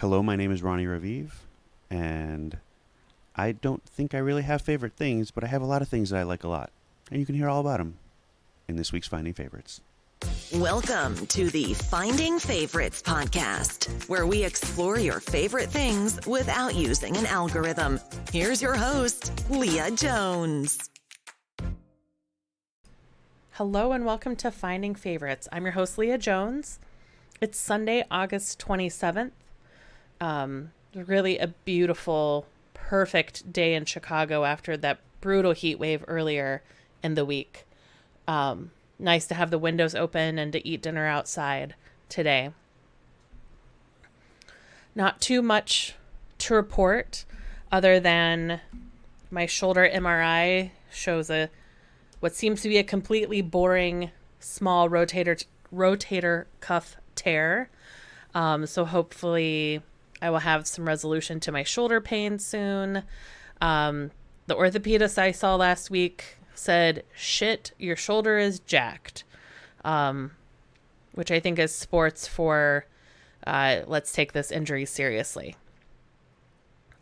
Hello, my name is Ronnie Raviv, and I don't think I really have favorite things, but I have a lot of things that I like a lot, and you can hear all about them in this week's Finding Favorites. Welcome to the Finding Favorites podcast, where we explore your favorite things without using an algorithm. Here's your host, Leah Jones. Hello and welcome to Finding Favorites. I'm your host, Leah Jones. It's Sunday, August 27th. Really a beautiful, perfect day in Chicago after that brutal heat wave earlier in the week. Nice to have the windows open and to eat dinner outside today. Not too much to report other than my shoulder MRI shows what seems to be a completely boring small rotator cuff tear. So hopefully I will have some resolution to my shoulder pain soon. The orthopedist I saw last week said, shit, your shoulder is jacked, which I think is sports for let's take this injury seriously.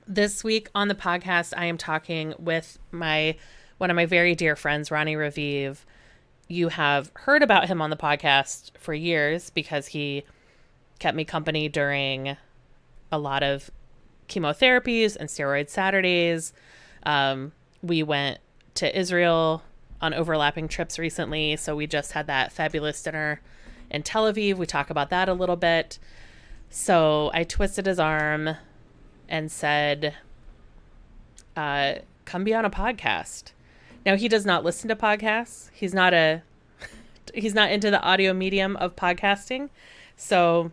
This week on the podcast, I am talking with one of my very dear friends, Ronnie Raviv. You have heard about him on the podcast for years because he kept me company during a lot of chemotherapies and steroid Saturdays. We went to Israel on overlapping trips recently, so we just had that fabulous dinner in Tel Aviv. We talk about that a little bit. So I twisted his arm and said, come be on a podcast. Now, he does not listen to podcasts. He's not into the audio medium of podcasting. So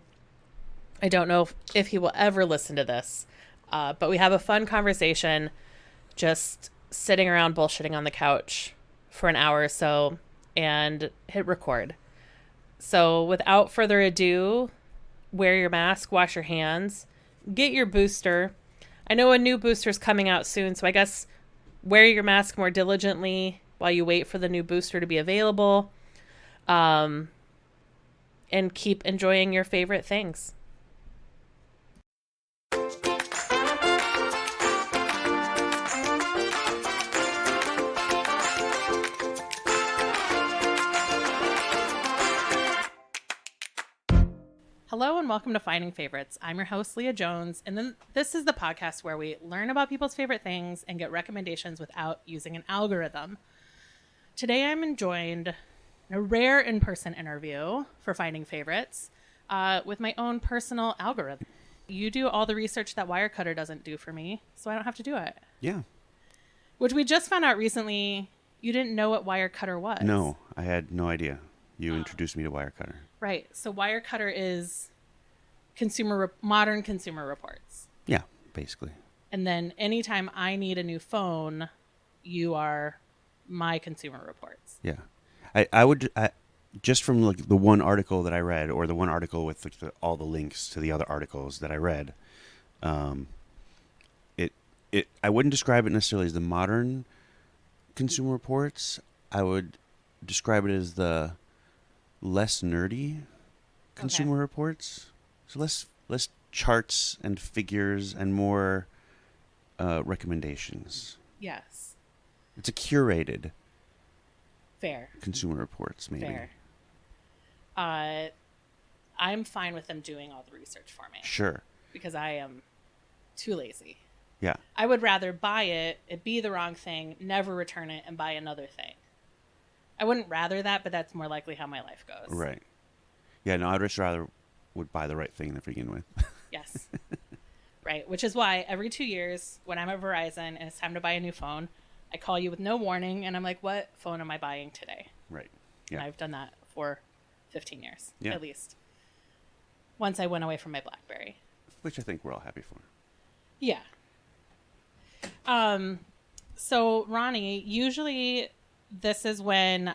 I don't know if he will ever listen to this. But we have a fun conversation just sitting around bullshitting on the couch for an hour or so and hit record. So without further ado, wear your mask, wash your hands, get your booster. I know a new booster is coming out soon, so I guess wear your mask more diligently while you wait for the new booster to be available. And keep enjoying your favorite things. Hello and welcome to Finding Favorites. I'm your host, Leah Jones, and then this is the podcast where we learn about people's favorite things and get recommendations without using an algorithm. Today I'm joined in a rare in-person interview for Finding Favorites with my own personal algorithm. You do all the research that Wirecutter doesn't do for me, so I don't have to do it. Yeah. Which we just found out recently, you didn't know what Wirecutter was. No, I had no idea. You introduced me to Wirecutter. Right. So Wirecutter is modern consumer reports. Yeah, basically. And then anytime I need a new phone, you are my consumer reports. Yeah. I would just from like the one article that I read, or the one article with like all the links to the other articles that I read, I wouldn't describe it necessarily as the modern consumer reports. I would describe it as the less nerdy consumer reports. So less charts and figures and more recommendations. Yes. It's a curated Fair. consumer reports, maybe. Fair. I'm fine with them doing all the research for me. Sure. Because I am too lazy. Yeah. I would rather buy it be the wrong thing, never return it, and buy another thing. I wouldn't rather that, but that's more likely how my life goes. Right. Yeah, no, I'd just rather would buy the right thing to begin with. Yes. Right. Which is why every 2 years when I'm at Verizon and it's time to buy a new phone, I call you with no warning and I'm like, what phone am I buying today? Right. Yeah. And I've done that for 15 years, Yeah. at least. Once I went away from my BlackBerry. Which I think we're all happy for. Yeah. So Ronnie, usually this is when,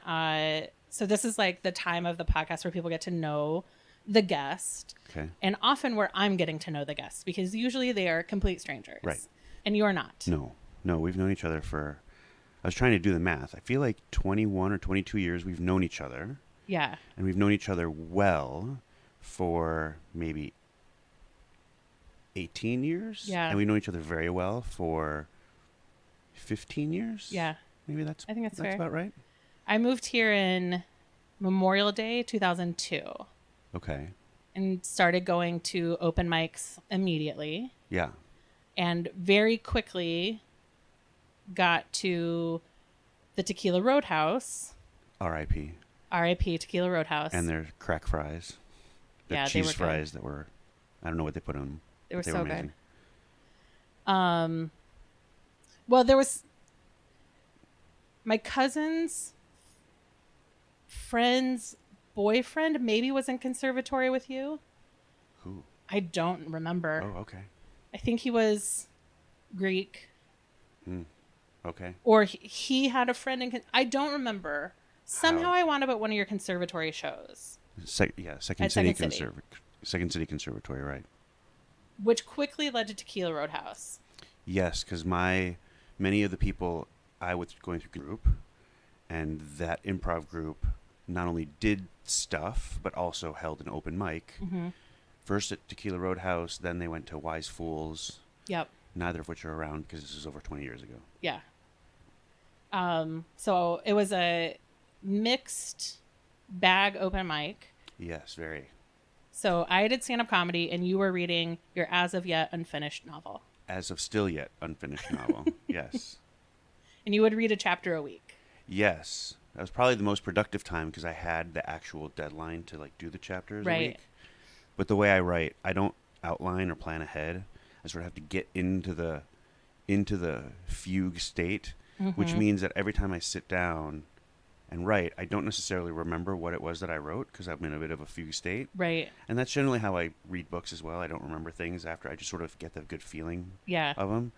so this is like the time of the podcast where people get to know the guest. Okay. And often where I'm getting to know the guest, because usually they are complete strangers. Right. And you're not. No, we've known each other for, I was trying to do the math. I feel like 21 or 22 years we've known each other. Yeah. And we've known each other well for maybe 18 years. Yeah. And we know each other very well for 15 years. Yeah. Maybe I think that's fair. about right. I moved here in Memorial Day 2002 Okay. and started going to open mics immediately. Yeah. And very quickly got to the Tequila Roadhouse. R.I.P. R.I.P. Tequila Roadhouse. And their crack fries. The Yeah, they cheese were fries good. that were, I don't know what they put in them. They were but so amazing. good. Well, there was my cousin's friend's boyfriend maybe was in conservatory with you. Who? I don't remember. Oh, okay. I think he was Greek. Okay. Or he had a friend in... I don't remember. Somehow How? I wound up at one of your conservatory shows. Second At City Second City. Second City Conservatory, right? Which quickly led to Tequila Roadhouse. Yes, because many of the people I was going through group, and that improv group not only did stuff but also held an open mic. Mm-hmm. First at Tequila Roadhouse, then they went to Wise Fools. Yep. Neither of which are around because this is over 20 years ago. Yeah. So it was a mixed bag open mic. Yes, very. So I did stand-up comedy, and you were reading your as of yet unfinished novel. As of still yet unfinished novel. Yes. And you would read a chapter a week. Yes. That was probably the most productive time because I had the actual deadline to do the chapters a week. But the way I write, I don't outline or plan ahead. I sort of have to get into the fugue state, which means that every time I sit down and write, I don't necessarily remember what it was that I wrote because I'm in a bit of a fugue state. Right. And that's generally how I read books as well. I don't remember things after. I just sort of get the good feeling of them.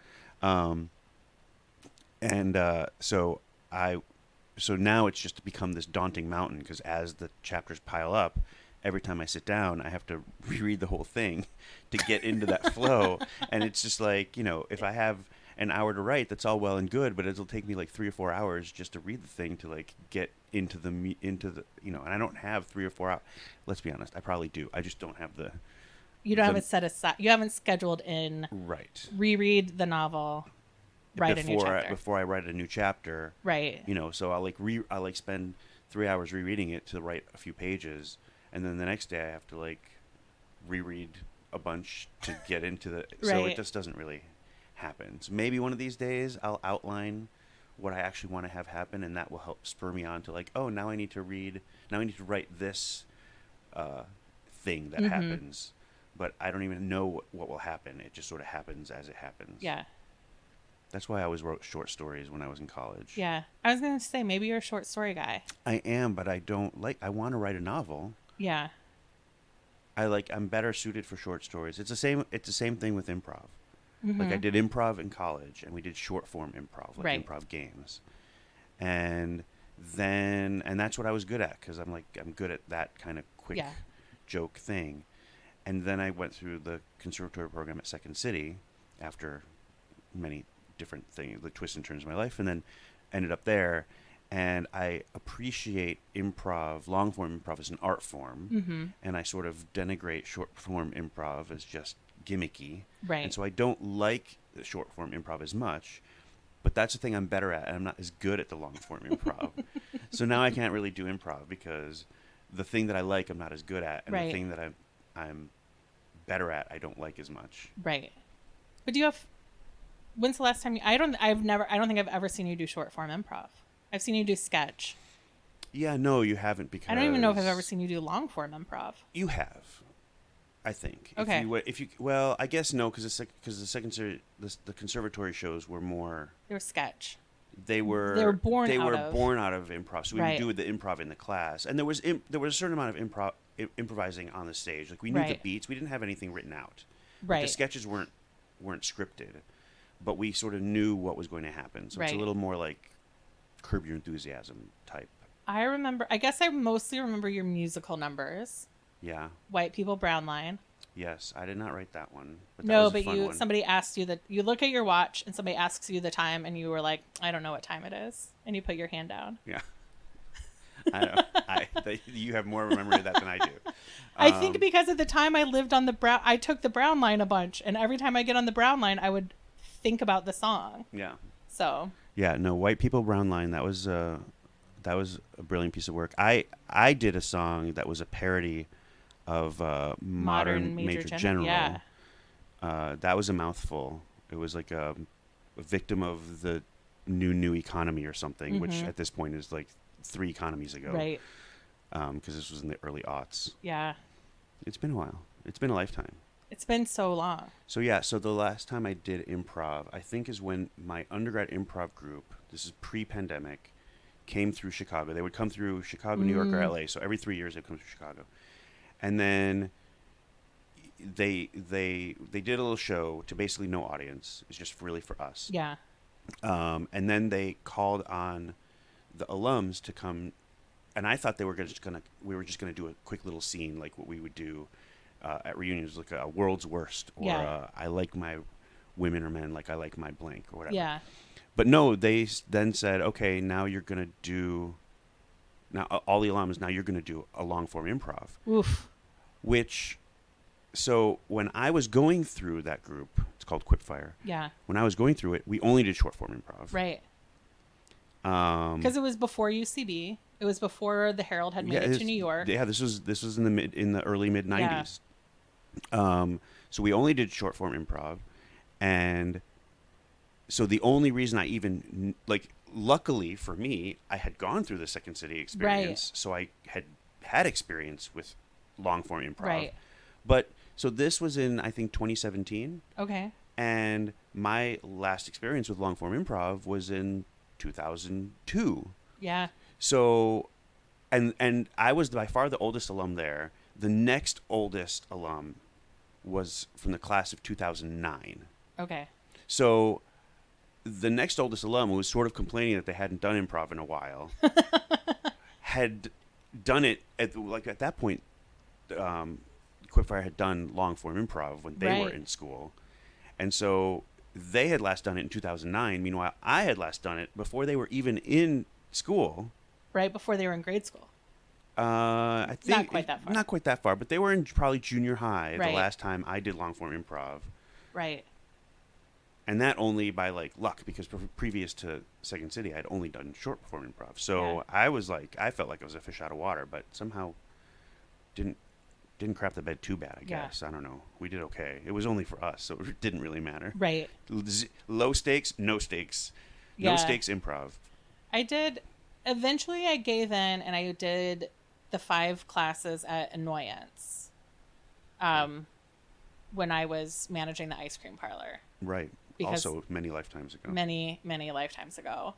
So now it's just become this daunting mountain because as the chapters pile up, every time I sit down, I have to reread the whole thing to get into that flow. And it's just like, if I have an hour to write, that's all well and good, but it'll take me 3 or 4 hours just to read the thing to get into the and I don't have 3 or 4 hours. Let's be honest, I probably do. I just don't have the. You don't have it set aside. You haven't scheduled in. Right. Reread the novel. Write a new chapter. Before I write a new chapter. Right. So I'll spend 3 hours rereading it to write a few pages, and then the next day I have to reread a bunch to get into the. So it just doesn't really happen. So maybe one of these days I'll outline what I actually want to have happen, and that will help spur me on to now I need to read. Now I need to write this thing that happens, but I don't even know what will happen. It just sort of happens as it happens. Yeah. That's why I always wrote short stories when I was in college. Yeah. I was going to say, maybe you're a short story guy. I am, but I don't I want to write a novel. Yeah. I'm better suited for short stories. It's the same thing with improv. I did improv in college, and we did short form improv, improv games. And that's what I was good at because I'm good at that kind of quick joke thing. And then I went through the conservatory program at Second City after many different things, the twists and turns of my life, and then ended up there. And I appreciate improv, long form improv as an art form, and I sort of denigrate short form improv as just gimmicky. Right. And so I don't like the short form improv as much, but that's the thing I'm better at, and I'm not as good at the long form improv. So now I can't really do improv because the thing that I like I'm not as good at, and the thing that I'm better at I don't like as much. Right. But do you have? When's the last time I don't think I've ever seen you do short form improv. I've seen you do sketch. Yeah, no, you haven't because I don't even know if I've ever seen you do long form improv. You have, I think. Okay. Well, I guess no, because the conservatory shows were more. They were sketch. They were born out of improv. So we would Right. do the improv in the class, and there was a certain amount of improvising on the stage. We knew the beats. We didn't have anything written out. Right. The sketches weren't scripted, but we sort of knew what was going to happen. So it's a little more like Curb Your Enthusiasm type. I guess I mostly remember your musical numbers. Yeah. White People Brown Line. Yes, I did not write that one. But No, that was but a fun one. somebody asked you you look at your watch and somebody asks you the time and you were like, I don't know what time it is. And you put your hand down. Yeah. I You have more memory of that than I do. I think because at the time I lived on I took the Brown line a bunch, and every time I get on the Brown line, I would think about the song. Yeah. So. Yeah, no, White People Brown Line, that was a brilliant piece of work. I did a song that was a parody of Modern Major General. Yeah. That was a mouthful. It was like a victim of the new economy or something, which at this point is like 3 economies ago. Right. Because this was in the early aughts. Yeah. It's been a while. It's been a lifetime. It's been so long. So yeah, so the last time I did improv, I think is when my undergrad improv group, this is pre-pandemic, came through Chicago. They would come through Chicago, New York, or LA. So every 3 years they'd come through Chicago. And then they did a little show to basically no audience. It's just really for us. Yeah. And then they called on the alums to come, and I thought we were just gonna do a quick little scene like what we would do at reunions, like a world's worst, or I like my women or men like I like my blank or whatever. Yeah. But no, they then said, okay, now you're gonna do, now all the alums, now you're gonna do a long form improv. Oof. Which, so when I was going through that group, it's called Quipfire. Yeah. When I was going through it, we only did short form improv. Right. Because it was before UCB. It was before the Herald had made it to New York. Yeah, this was in the early mid 90s. Yeah. So we only did short form improv, and so the only reason I even luckily for me, I had gone through the Second City experience, so I had experience with long form improv. Right. But so this was in I think 2017. Okay. And my last experience with long form improv was in 2002. Yeah. So, and I was by far the oldest alum there. The next oldest alum was from the class of 2009. Okay. So, the next oldest alum, who was sort of complaining that they hadn't done improv in a while, had done it at that point. Quipfire had done long form improv when they were in school, and so they had last done it in 2009. Meanwhile, I had last done it before they were even in school. Right before they were in grade school. I think not quite that far. Not quite that far, but they were in probably junior high the last time I did long form improv. Right. And that only by luck, because previous to Second City, I'd only done short form improv. So I felt like I was a fish out of water, but somehow didn't crap the bed too bad, I guess. I don't know. We did okay. It was only for us, so it didn't really matter. Right. Low stakes, no stakes. Yeah. No stakes improv. Eventually I gave in and I did the 5 classes at Annoyance when I was managing the ice cream parlor. Right. Because also many lifetimes ago. Many, many lifetimes ago.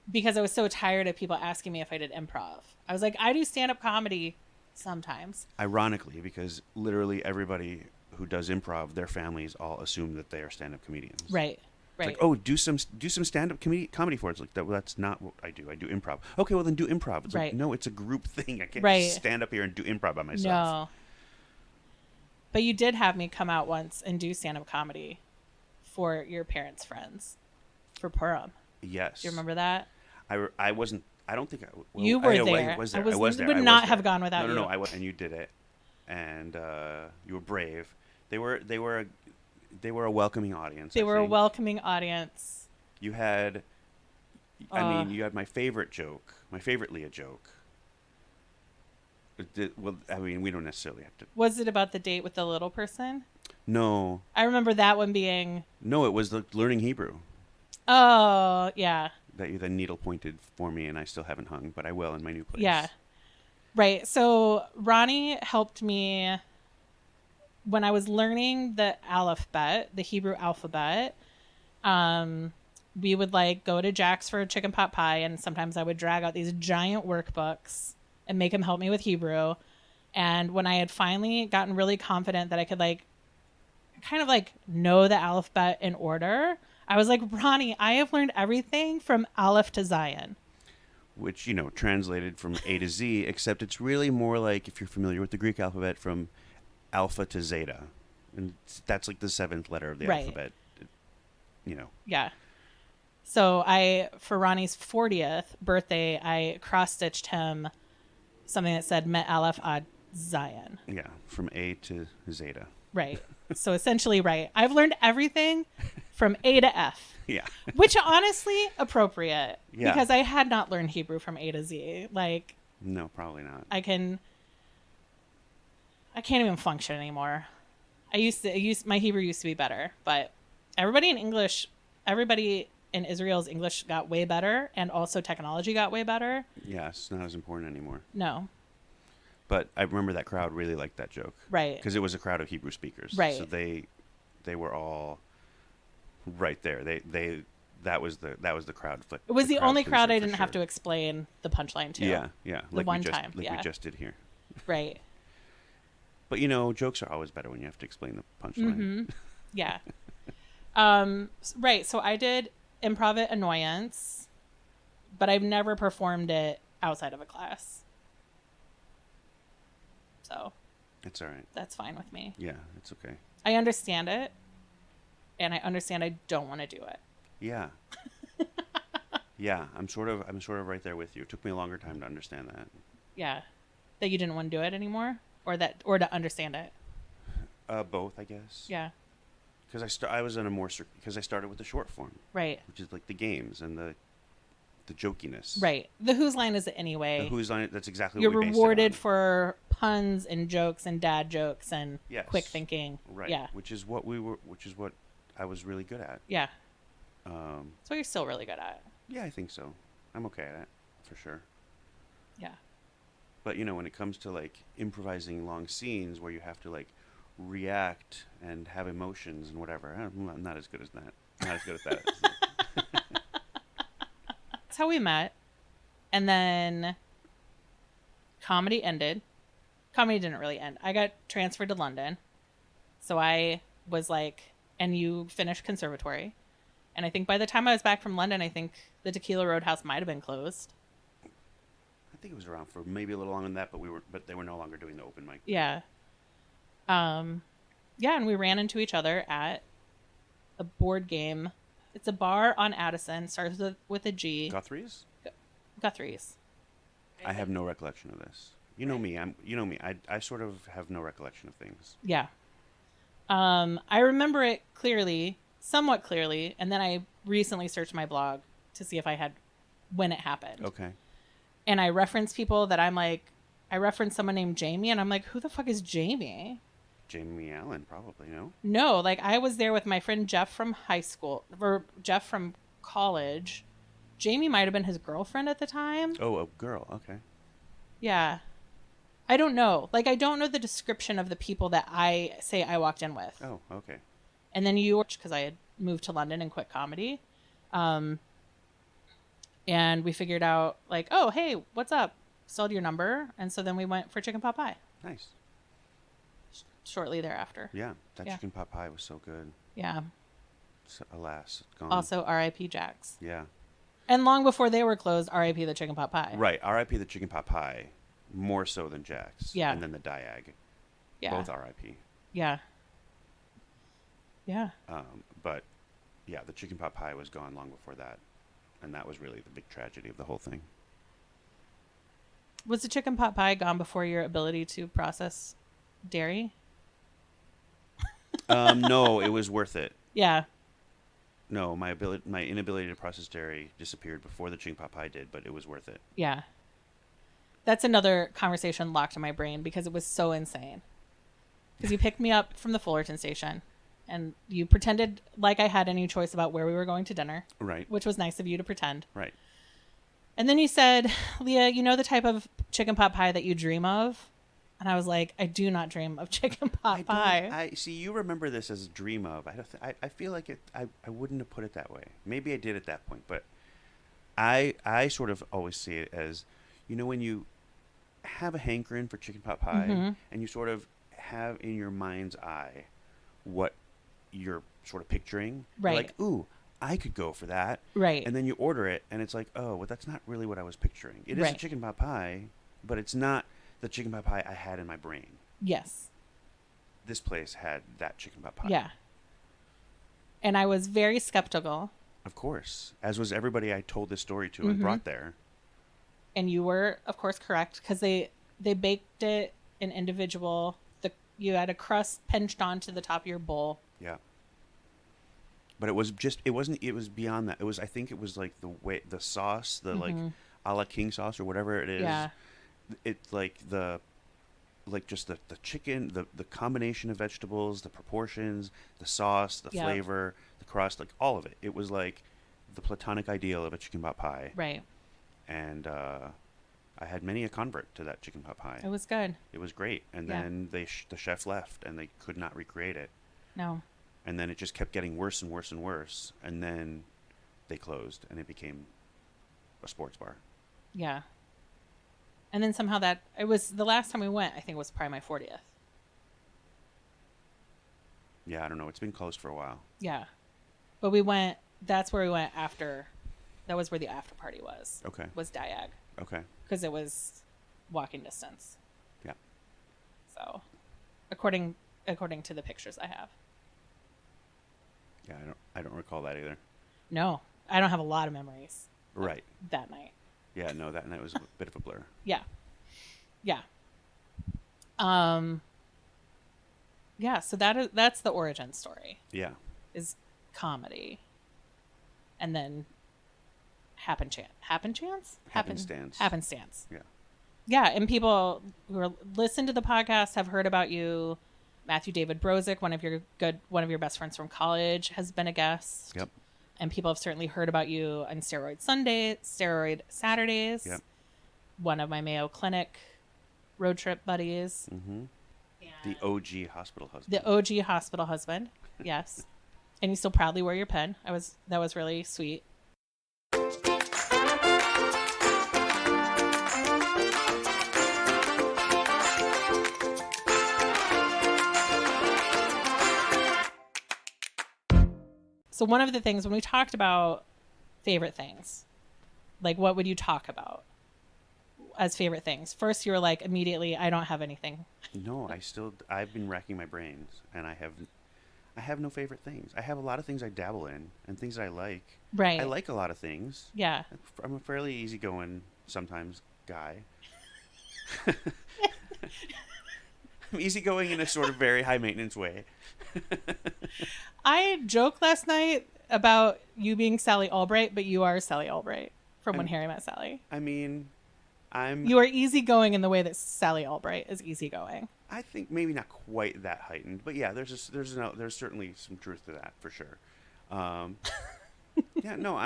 Because I was so tired of people asking me if I did improv. I was like, I do stand-up comedy sometimes. Ironically, because literally everybody who does improv, their families all assume that they are stand-up comedians. Right. Right. It's like, oh, do some stand-up comedy for it. It's like, that's not what I do. I do improv. Okay, well then do improv. It's like, no, it's a group thing. I can't just stand up here and do improv by myself. No. But you did have me come out once and do stand-up comedy for your parents' friends for Purim. Yes. Do you remember that? I wasn't. I don't think I. Well, you were there. I was there. I was there. Would not have gone without you. No. And you did it, and you were brave. They were a welcoming audience. They were a welcoming audience. You had, you had my favorite joke, my favorite Leah joke. Well, we don't necessarily have to. Was it about the date with the little person? No. I remember that one being. No, it was the learning Hebrew. Oh, yeah. That you then needle pointed for me, and I still haven't hung, but I will in my new place. Yeah. Right. So Ronnie helped me when I was learning the alphabet, the Hebrew alphabet. We would go to Jack's for a chicken pot pie, and sometimes I would drag out these giant workbooks and make him help me with Hebrew. And when I had finally gotten really confident that I could know the alphabet in order, I was like, Ronnie, I have learned everything from Aleph to Zion. Which, translated from A to Z, except it's really more like, if you're familiar with the Greek alphabet, from Alpha to Zeta. And that's the 7th letter of the alphabet. Yeah. So for Ronnie's 40th birthday, I cross-stitched him something that said Met Aleph Ad Zion. Yeah, from A to Zeta. Right. So essentially, right. I've learned everything from A to F. Yeah. Which honestly, appropriate. Yeah. Because I had not learned Hebrew from A to Z. Like, No, probably not. I can't even function anymore. My Hebrew used to be better, but everybody in Israel's English got way better, and also technology got way better. Yeah, it's not as important anymore. No. But I remember that crowd really liked that joke. Right. Because it was a crowd of Hebrew speakers. Right. So they were all right there. That was the crowd flip. It was the only crowd I for didn't have to sure. explain the punchline to. Yeah. The one time. Like we just did here. Right. But jokes are always better when you have to explain the punchline. Mm-hmm. Yeah. Right. So I did improv at Annoyance, but I've never performed it outside of a class. So It's all right. that's fine with me. Yeah, it's okay. I understand it, and I understand I don't want to do it. Yeah. Yeah, I'm sort of right there with you. It took me a longer time to understand that. Yeah. That you didn't want to do it anymore, or to understand it. Both, I guess. Yeah. Because I was in because I started with the short form, Right. which is like the games and the jokiness. Right. The Whose Line Is It Anyway? The Who's Line. That's exactly You're what we based rewarded it on. for puns and jokes and dad jokes and Yes. quick thinking. Right. Yeah. Which is what I was really good at. Yeah. That's what you're still really good at. Yeah, I think so. I'm okay at it for sure. Yeah. But when it comes to like improvising long scenes where you have to like react and have emotions and whatever, I'm not as good as that. Not as good at that. That's how we met. And then comedy ended. Comedy didn't really end. I got transferred to London. So I was like, and you finished Conservatory. And I think by the time I was back from London, I think the Tequila Roadhouse might have been closed. I think it was around for maybe a little longer than that, but they were no longer doing the open mic. Yeah. Yeah, and we ran into each other at a board game. It's a bar on Addison. Starts with a G. Guthrie's? Guthrie's. I have no recollection of this. You know me. I sort of have no recollection of things. Yeah. I remember it clearly, somewhat clearly, and then I recently searched my blog to see if I had when it happened. Okay. And I reference people that I'm like, I referenced someone named Jamie, and I'm like, who the fuck is Jamie? Jamie Allen, probably, no? No, like I was there with my friend Jeff from high school, or Jeff from college. Jamie might have been his girlfriend at the time. Oh, a girl. Okay. Yeah. I don't know. Like, I don't know the description of the people that I say I walked in with. Oh, okay. And then you, because I had moved to London and quit comedy. And we figured out, like, oh, hey, what's up? Sold your number. And so then we went for chicken pot pie. Nice. Shortly thereafter. Yeah, that Yeah. chicken pot pie was so good. Yeah. So, alas, it's gone. Also, R.I.P. Jack's. Yeah. And long before they were closed, R.I.P. the chicken pot pie. Right. R.I.P. the chicken pot pie, more so than Jack's. Yeah. And then the Diag. Yeah. Both R.I.P. Yeah. Yeah. But yeah, the chicken pot pie was gone long before that, and that was really the big tragedy of the whole thing. Was the chicken pot pie gone before your ability to process dairy? No, it was worth it. Yeah. No, my inability to process dairy disappeared before the chicken pot pie did, but it was worth it. Yeah. That's another conversation locked in my brain because it was so insane. Because you picked me up from the Fullerton station and you pretended like I had any choice about where we were going to dinner. Right. Which was nice of you to pretend. Right. And then you said, Leah, you know the type of chicken pot pie that you dream of? And I was like, I do not dream of chicken pot pie. I see. You remember this as a dream of. I feel like it. I wouldn't have put it that way. Maybe I did at that point, but I sort of always see it as, when you have a hankering for chicken pot pie, Mm-hmm. and you sort of have in your mind's eye what you're sort of picturing. Right. You're like, ooh, I could go for that. Right. And then you order it, and it's like, oh, well, that's not really what I was picturing. It is a Right. chicken pot pie, but it's not the chicken pot pie I had in my brain. Yes. This place had that chicken pot pie. Yeah. And I was very skeptical Of course. As was everybody I told this story to and brought there. And you were, of course, correct, because they baked it in individual. You had a crust pinched onto the top of your bowl. Yeah. But it was beyond that. I think it was like the sauce, the like a la king sauce or whatever it is. Yeah. It's like just the chicken, the combination of vegetables, the proportions, the sauce, the flavor, the crust, like all of it. It was like the platonic ideal of a chicken pot pie. Right. And I had many a convert to that chicken pot pie. It was good. It was great. And then the chef left and they could not recreate it. No. And then it just kept getting worse and worse and worse. And then they closed and it became a sports bar. Yeah. And then somehow it was the last time we went, I think it was probably my 40th. Yeah, I don't know. It's been closed for a while. Yeah. But that's where we went after. That was where the after party was. Okay. Was Diag. Okay. Because it was walking distance. Yeah. So, according to the pictures I have. Yeah, I don't recall that either. No, I don't have a lot of memories. Right. That night. Yeah, no, that night was a bit of a blur. Yeah. Yeah. Yeah, so that's the origin story. Yeah. Is comedy. And then happenstance. Yeah. Yeah, and people who listen to the podcast have heard about you. Matthew David Brozick, one of your best friends from college, has been a guest. Yep. And people have certainly heard about you on Steroid Saturdays. Yep. One of my Mayo Clinic road trip buddies. Mm-hmm. The OG hospital husband. The OG hospital husband. Yes. And you still proudly wear your pen. That was really sweet. So one of the things when we talked about favorite things, like what would you talk about as favorite things? First, you were like immediately, I don't have anything. No, I've been racking my brains, and I have no favorite things. I have a lot of things I dabble in and things that I like. Right. I like a lot of things. Yeah. I'm a fairly easygoing sometimes guy. I'm easygoing in a sort of very high maintenance way. I joked last night about you being Sally Albright, but you are Sally Albright from When Harry Met Sally. I mean, You are easygoing in the way that Sally Albright is easygoing. I think maybe not quite that heightened, but yeah, there's certainly some truth to that for sure. Yeah, no,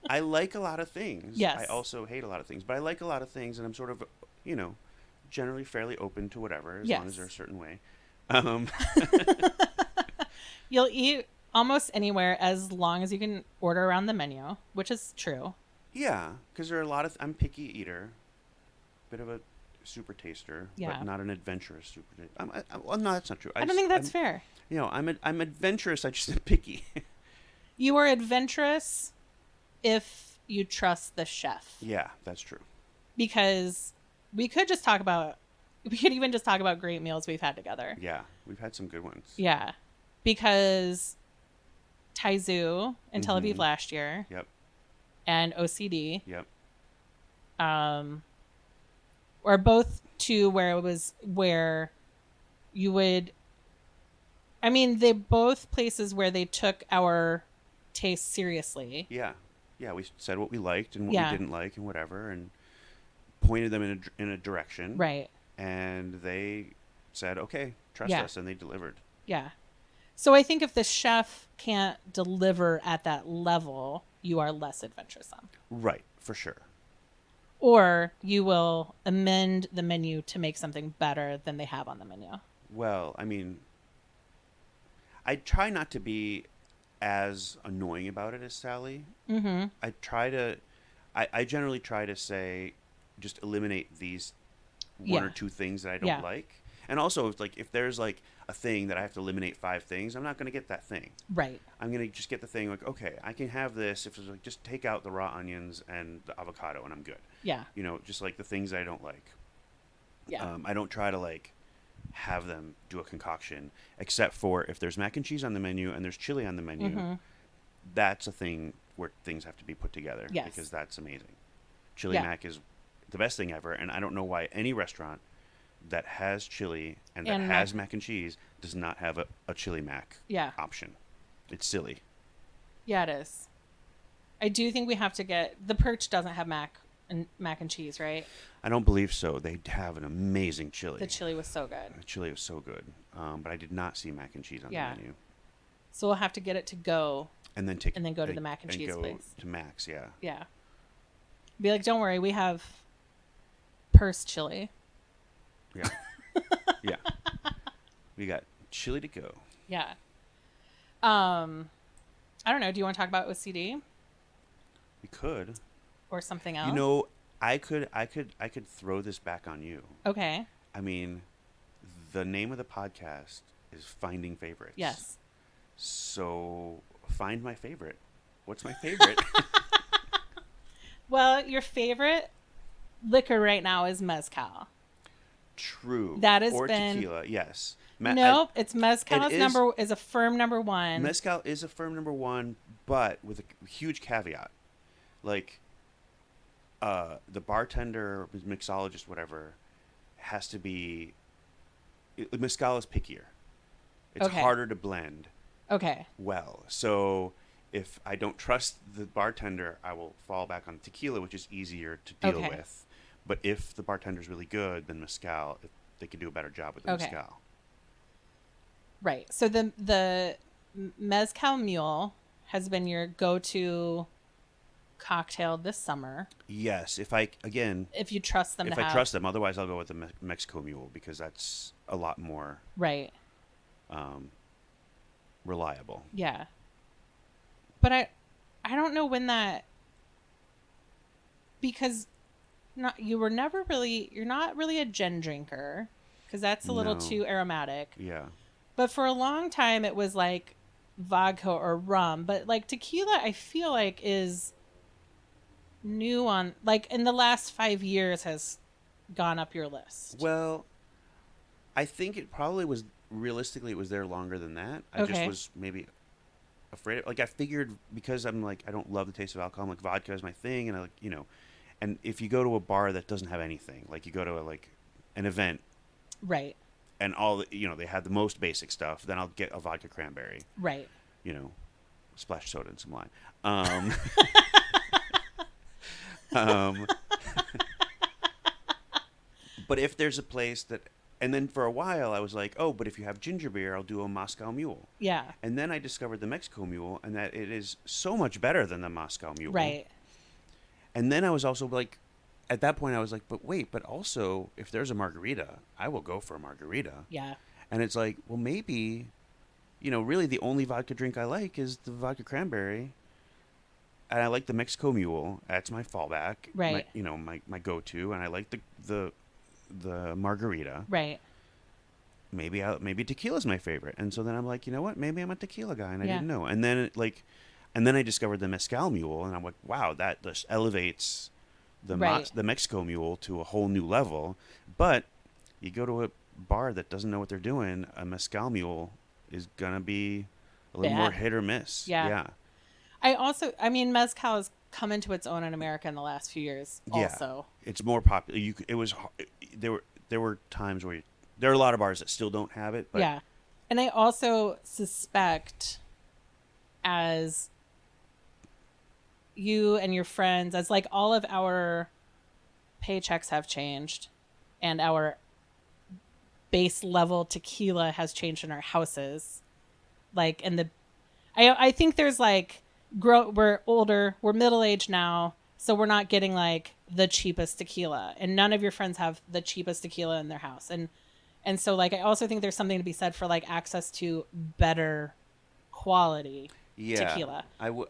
I like a lot of things. Yes. I also hate a lot of things, but I like a lot of things, and I'm sort of, generally fairly open to whatever as long as they're a certain way. You'll eat almost anywhere as long as you can order around the menu, which is true. Yeah, because there are a lot of... I'm picky eater. Bit of a super taster, but not an adventurous super taster. Well, no, that's not true. I don't think that's fair. I'm adventurous. I just am picky. You are adventurous if you trust the chef. Yeah, that's true. Because we could even just talk about great meals we've had together. Yeah, we've had some good ones. Yeah, because Taizu in Tel Aviv last year. Yep. And OCD. Yep. Or both two where you would... I mean, they both places where they took our taste seriously. Yeah. Yeah, we said what we liked and what we didn't like and whatever, and pointed them in a direction. Right. And they said, okay, trust us, and they delivered. Yeah. So I think if the chef can't deliver at that level, you are less adventuresome. Right, for sure. Or you will amend the menu to make something better than they have on the menu. Well, I mean, I try not to be as annoying about it as Sally. Mm-hmm. I generally try to say, just eliminate these one or two things that I don't like. And also, if there's like a thing that I have to eliminate 5 things, I'm not going to get that thing. Right. I'm going to just get the thing like, okay, I can have this if it's like just take out the raw onions and the avocado and I'm good. Yeah. Just like the things I don't like. Yeah. I don't try to like have them do a concoction, except for if there's mac and cheese on the menu and there's chili on the menu. that's a thing where things have to be put together. Yes. Because that's amazing. Chili mac is the best thing ever, and I don't know why any restaurant that has chili and that has mac and cheese does not have a chili mac option. It's silly. Yeah, it is. I do think we have to get... The Perch doesn't have mac and cheese, right? I don't believe so. They have an amazing chili. The chili was so good. The chili was so good. But I did not see mac and cheese on the menu. So we'll have to get it to go. And then go to the mac and cheese place. To Max, yeah. Yeah. Be like, don't worry, we have purse chili. Yeah. Yeah. We got chili to go. Yeah. I don't know. Do you want to talk about OCD? We could. Or something else? You know, I could throw this back on you. Okay. I mean, the name of the podcast is Finding Favorites. Yes. So, find my favorite. What's my favorite? Well, your favorite liquor right now is mezcal. True. That has or been... tequila, yes. Nope, it's mezcal is a firm number one. Mezcal is a firm number one, but with a huge caveat. Like, the bartender, mixologist, whatever, has to be... Mezcal is pickier. It's harder to blend well. So if I don't trust the bartender, I will fall back on tequila, which is easier to deal with. But if the bartender's really good, then mezcal, they can do a better job with the mezcal. Right. So the mezcal Mule has been your go-to cocktail this summer. Yes. If you trust them if I trust them, otherwise I'll go with the Mexico Mule because that's a lot more reliable. Yeah. But I don't know when that, because you're not really a gin drinker because that's a little too aromatic. Yeah. But for a long time it was like vodka or rum, but like tequila I feel like is new on, like in the last 5 years has gone up your list. Well, I think it probably was, realistically it was there longer than that. I just was maybe afraid of, like I figured because I'm like I don't love the taste of alcohol, I'm like vodka is my thing, and I like, you know, and if you go to a bar that doesn't have anything, like you go to an event, right, and all the, you know, they have the most basic stuff, then I'll get a vodka cranberry, right, you know, splash soda and some lime. But if there's a place that, and then for a while I was like, oh, but if you have ginger beer, I'll do a Moscow Mule. Yeah. And then I discovered the Mexico Mule, and that it is so much better than the Moscow Mule. Right. And then I was also like, at that point I was like, but wait, but also if there's a margarita, I will go for a margarita. Yeah. And it's like, well, maybe, you know, really the only vodka drink I like is the vodka cranberry. And I like the Mexico Mule. That's my fallback. Right. My go-to. And I like the margarita. Right. Maybe tequila's my favorite. And so then I'm like, you know what? Maybe I'm a tequila guy, and I didn't know. And then I discovered the Mezcal Mule, and I'm like, wow, that just elevates the Mexico Mule to a whole new level. But you go to a bar that doesn't know what they're doing, a Mezcal Mule is gonna be a little more hit or miss. Yeah. I mean, mezcal has come into its own in America in the last few years. Also, it's more popular. There were times where there are a lot of bars that still don't have it. But yeah, and I also suspect, as you and your friends, as like all of our paychecks have changed, and our base level tequila has changed in our houses, like I think there's like. We're older, we're middle-aged now, so we're not getting like the cheapest tequila, and none of your friends have the cheapest tequila in their house, and so like I also think there's something to be said for like access to better quality tequila.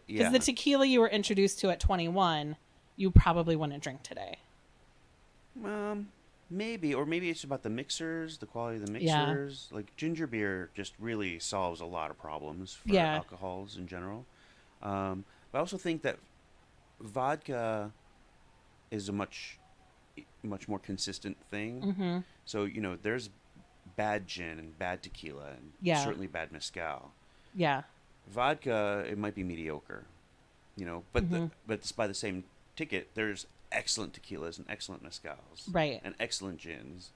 Because the tequila you were introduced to at 21, you probably wouldn't drink today. Maybe it's about the mixers, the quality of the mixers. Like ginger beer just really solves a lot of problems for alcohols in general. But I also think that vodka is a much more consistent thing. Mm-hmm. So, you know, there's bad gin and bad tequila and certainly bad mezcal. Yeah. Vodka, it might be mediocre, but but it's by the same ticket. There's excellent tequilas and excellent mezcals, Right. and excellent gins,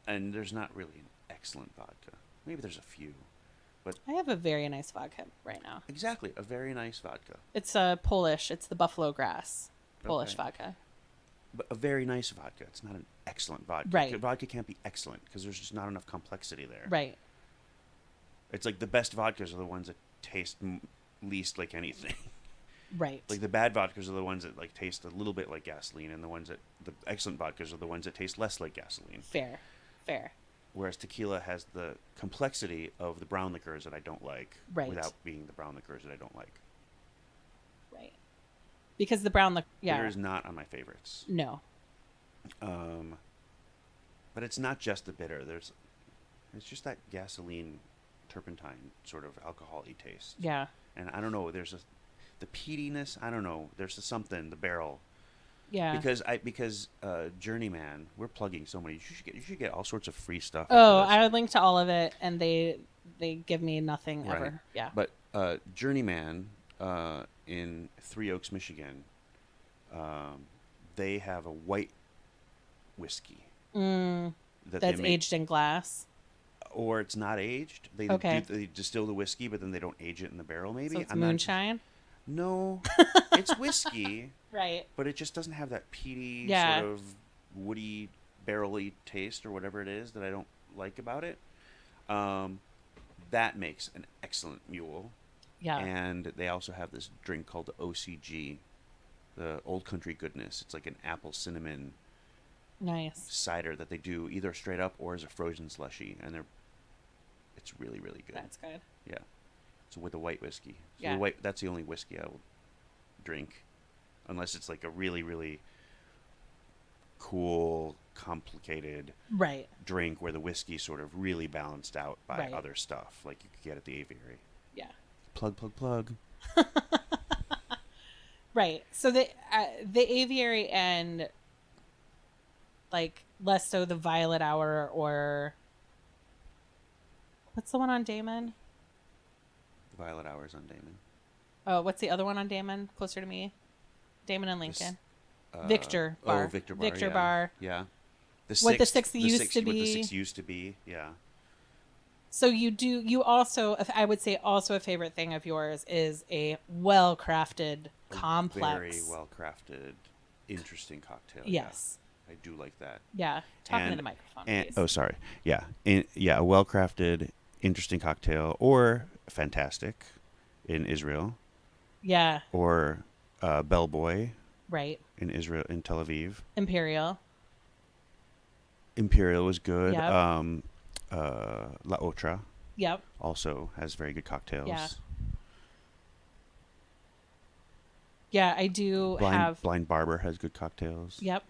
and there's not really an excellent vodka. Maybe there's a few, but I have a very nice vodka right now. exactly a very nice vodka, It's Polish. It's the Buffalo Grass Polish Okay. vodka. but a very nice vodka. It's not an excellent vodka. Right. Vodka can't be excellent because there's just not enough complexity there. Right. It's like the best vodkas are the ones that taste least like anything. Right. Like the bad vodkas are the ones that like taste a little bit like gasoline, and the excellent vodkas are the ones that taste less like gasoline. Fair. Whereas tequila has the complexity of the brown liquors that I don't like, Right. without being the brown liquors that I don't like. Right. Because the brown Bitter is not on my favorites. No. But it's not just the bitter. It's just that gasoline, turpentine sort of alcohol-y taste. Yeah. And I don't know. The peatiness. I don't know. There's something. The barrel. Yeah. Because Journeyman, we're plugging so many. You should get all sorts of free stuff. Oh, after this. I would link to all of it, and they give me nothing Right. ever. Yeah. But Journeyman in Three Oaks, Michigan, they have a white whiskey that That's they make, aged in glass. or it's not aged. They they distill the whiskey, but then they don't age it in the barrel. Maybe So it's I'm moonshine. No, it's whiskey, Right. but it just doesn't have that peaty Yeah. sort of woody, barrely taste or whatever it is that I don't like about it. That makes an excellent mule. Yeah. And they also have this drink called the OCG, the Old Country Goodness. It's like an apple cinnamon Nice. cider that they do either straight up or as a frozen slushy, and it's really, really good. That's good. Yeah. So with a white whiskey. So Yeah. that's the only whiskey I will drink, unless it's like a really, really cool, complicated Right. drink where the whiskey sort of really balanced out by Right. other stuff, like you could get at the Aviary. Yeah. Plug. Right. So the Aviary and like less so the Violet Hour, or what's the one on Damon? Violet Hours on Damon. Oh, what's the other one on Damon? Closer to me, Damon and Lincoln. Victor Oh, Bar. Victor Bar. Victor yeah. Bar. Yeah. What the sixth used to What the be. six used to be. Yeah. So you also, I would say, also a favorite thing of yours is a well-crafted, complex. Very well crafted, interesting cocktail. Yes. Yeah. I do like that. Yeah. Talking to And- the microphone, And, please. oh, sorry. Yeah. A well crafted, interesting cocktail, or fantastic in Israel, Yeah. or Bellboy Right. in Israel, in Tel Aviv. Imperial. Imperial was good. Yep. La Otra Yep. also has very good cocktails. Yeah. Yeah, I do have. Blind Barber has good cocktails. Yep.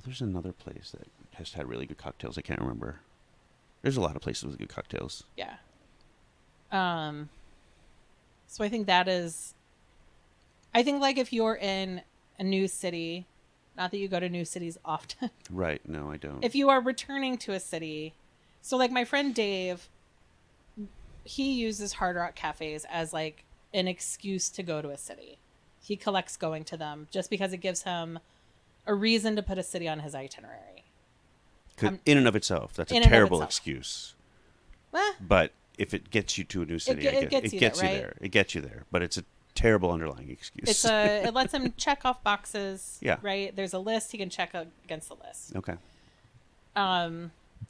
There's another place that has had really good cocktails. I can't remember. There's a lot of places with good cocktails. Yeah. So I think that is. I think like if you're in a new city, not that you go to new cities often. Right. No, I don't. If you are returning to a city, so like my friend Dave, he uses Hard Rock cafes as like an excuse to go to a city. He collects going to them just because it gives him a reason to put a city on his itinerary. 'Cause in and of itself, that's a in and of terrible itself. excuse. Eh, But if it gets you to a new city, it I guess gets it you gets there, you right? there. It gets you there. But it's a terrible underlying excuse. it lets him check off boxes. Yeah. Right. There's a list he can check against the list. Okay.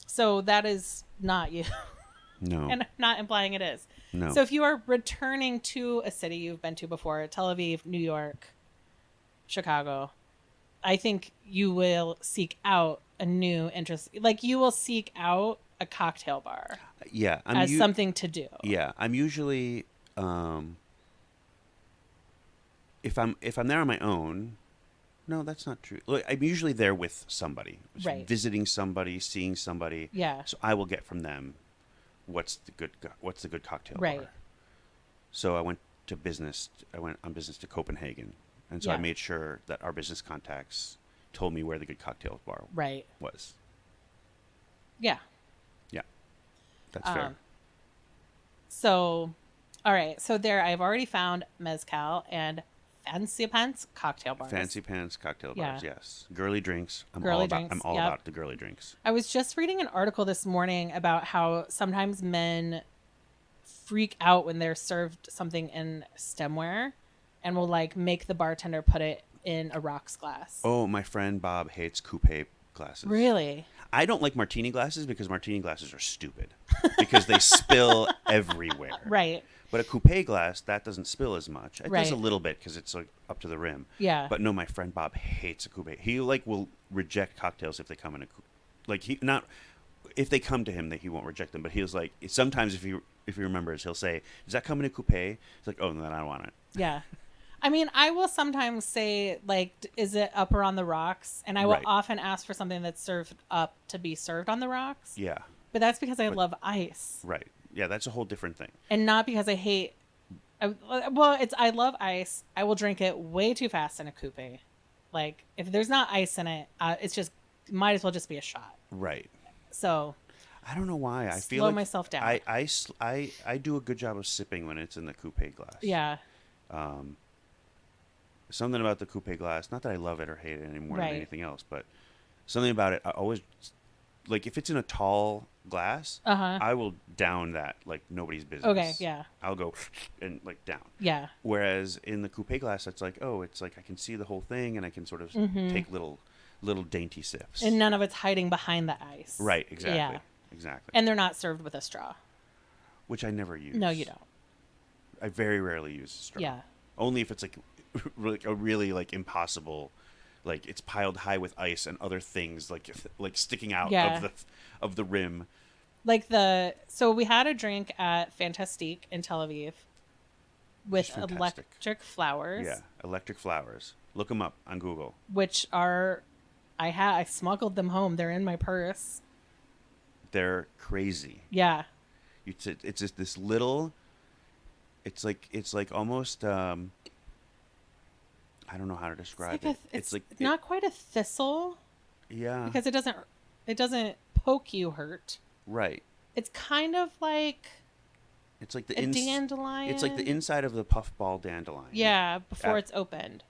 So that is not you, No. and I'm not implying it is. No. So if you are returning to a city you've been to before, Tel Aviv, New York, Chicago, I think you will seek out a new interest. Like you will seek out a cocktail bar yeah. as something to do. Yeah. I'm usually if I'm there on my own. No, that's not true. Look, I'm usually there with somebody, Right. visiting somebody, seeing somebody. Yeah. So I will get from them what's the good cocktail Right. bar. So I went on business to Copenhagen, and so I Yeah. made sure that our business contacts told me where the good cocktail bar Right. was. Yeah. Yeah, that's fair. So All right. So there, I've already found mezcal and fancy pants cocktail bars. Fancy pants cocktail bars, Yeah. yes. Girly drinks. I'm Girly all about. drinks, I'm all yep. about the girly drinks. I was just reading an article this morning about how sometimes men freak out when they're served something in stemware, and will like make the bartender put it in a rocks glass. Oh, my friend Bob hates coupe glasses. Really? I don't like martini glasses because martini glasses are stupid because they spill everywhere. Right. But a coupe glass, that doesn't spill as much. It Right. does a little bit because it's like up to the rim. Yeah. But no, my friend Bob hates a coupe. He like will reject cocktails if they come in a coupe. Like he not if they come to him that he won't reject them. But he was like sometimes if he remembers he'll say, "Does that come in a coupe?" He's like, "Oh, then I don't want it." Yeah. I mean, I will sometimes say, like, is it up or on the rocks? And I will Right. often ask for something that's served up to be served on the rocks. Yeah. But that's because I love ice. Right. Yeah, that's a whole different thing. And not because I hate... I love ice. I will drink it way too fast in a coupe. Like, if there's not ice in it, it's just... Might as well just be a shot. Right. So... I don't know why. I feel slow like myself down. I do a good job of sipping when it's in the coupe glass. Yeah. Something about the coupe glass, not that I love it or hate it any more Right. than anything else, but something about it, I always, like if it's in a tall glass, I will down that like nobody's business. Okay, yeah. I'll go and like down. Yeah. Whereas in the coupe glass, it's like, oh, it's like I can see the whole thing and I can sort of take little dainty sips. And none of it's hiding behind the ice. Right, exactly. Yeah. Exactly. And they're not served with a straw. Which I never use. No, you don't. I very rarely use a straw. Yeah. Only if it's like a really like impossible, like it's piled high with ice and other things like sticking out of the rim. Like so we had a drink at Fantastique in Tel Aviv with Fantastic. electric flowers. Yeah, electric flowers. Look them up on Google. Which are, I smuggled them home. They're in my purse. They're crazy. Yeah. It's just this little. It's like almost. I don't know how to describe it. It's like not quite a thistle. Yeah. Because it doesn't poke you hurt. Right. It's kind of like. It's like a dandelion. It's like the inside of the puffball dandelion. Yeah, before it's opened.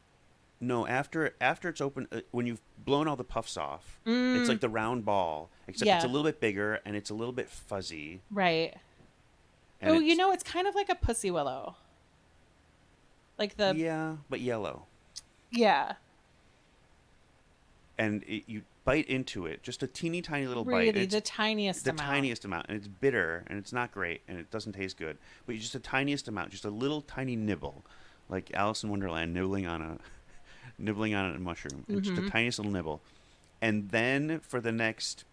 No, after it's open, when you've blown all the puffs off, it's like the round ball, except it's a little bit bigger and it's a little bit fuzzy. Right. And it's kind of like a pussy willow. Like the... Yeah, but yellow. Yeah. And you bite into it, just a teeny tiny little really, bite. the tiniest amount. The tiniest amount. And it's bitter, and it's not great, and it doesn't taste good. But just the tiniest amount, just a little tiny nibble. Like Alice in Wonderland nibbling on a mushroom. It's just the tiniest little nibble. And then for the next,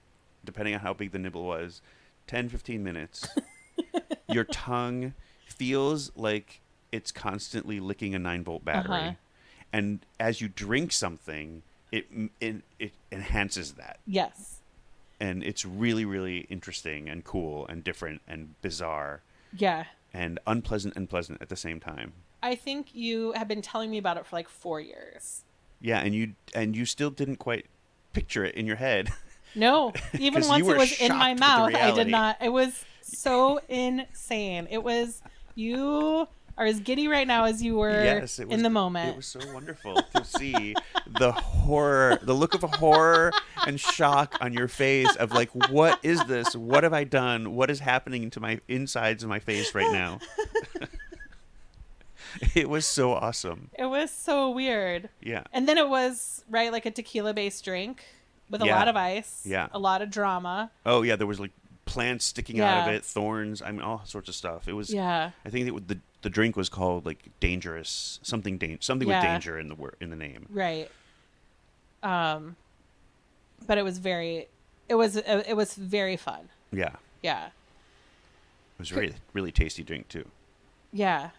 depending on how big the nibble was, 10, 15 minutes, your tongue feels like it's constantly licking a 9-volt battery. And as you drink something, it enhances that. Yes. And it's really, really interesting and cool and different and bizarre. Yeah. And unpleasant and pleasant at the same time. I think you have been telling me about it for like 4 years. Yeah, and you still didn't quite picture it in your head. No, even once it was in my mouth, I did reality. not. It was so insane. It was, you are as giddy right now as you were in the moment. It was so wonderful to see the horror, the look of horror and shock on your face of like, what is this? What have I done? What is happening to my insides of my face right now? It was so awesome. It was so weird. Yeah. And then it was, right, like a tequila-based drink with a lot of ice. Yeah. A lot of drama. Oh, yeah, there was like plants sticking out of it, thorns, I mean, all sorts of stuff. It was, I think the drink was called like dangerous, something with danger in the name. Right. But it was very fun. Yeah. Yeah. It was a really, really tasty drink too. Yeah.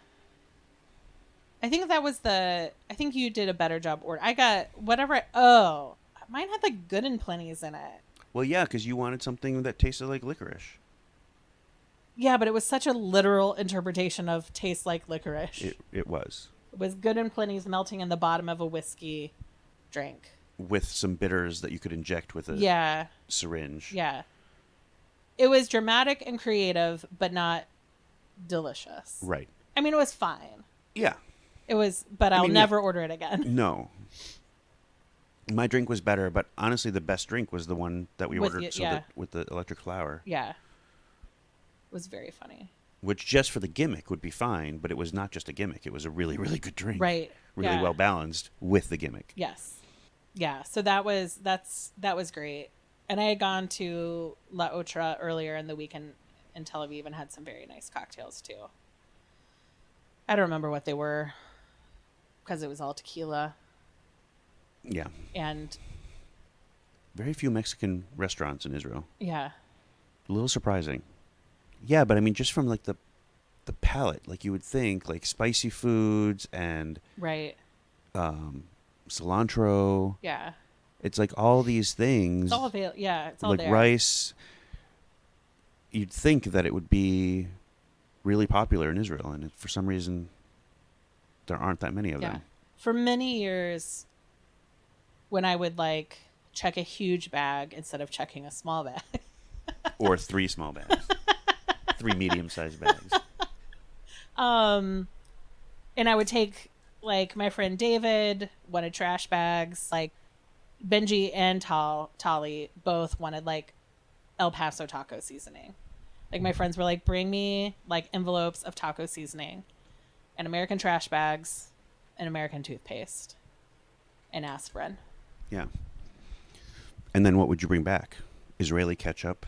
I think you did a better job I got whatever. Mine had like Good and Plenty's in it. Well, yeah, because you wanted something that tasted like licorice. Yeah, but it was such a literal interpretation of tastes like licorice. It was. It was Good and Plenty's melting in the bottom of a whiskey drink. With some bitters that you could inject with a syringe. Yeah. It was dramatic and creative, but not delicious. Right. I mean, it was fine. Yeah. It was, but I'll never order it again. No. My drink was better, but honestly, the best drink was the one that we ordered with the electric flower. Yeah. It was very funny. Which just for the gimmick would be fine, but it was not just a gimmick. It was a really, really good drink. Right. Really well balanced with the gimmick. Yes. Yeah. So that was great. And I had gone to La Otra earlier in the week in Tel Aviv and had some very nice cocktails too. I don't remember what they were because it was all tequila. Yeah. And very few Mexican restaurants in Israel. Yeah. A little surprising. Yeah, but I mean, just from like the palate, like you would think, like spicy foods and right, cilantro. Yeah, it's like all these things. It's all available. Yeah, it's all like there. Rice. You'd think that it would be really popular in Israel, and for some reason, there aren't that many of them. For many years, when I would like check a huge bag instead of checking a small bag, or 3 small bags. 3 medium-sized bags. And I would take, like, my friend David wanted trash bags. Like, Benji and Tali both wanted, like, El Paso taco seasoning. Like, my friends were like, bring me, like, envelopes of taco seasoning and American trash bags and American toothpaste and aspirin. Yeah. And then what would you bring back? Israeli ketchup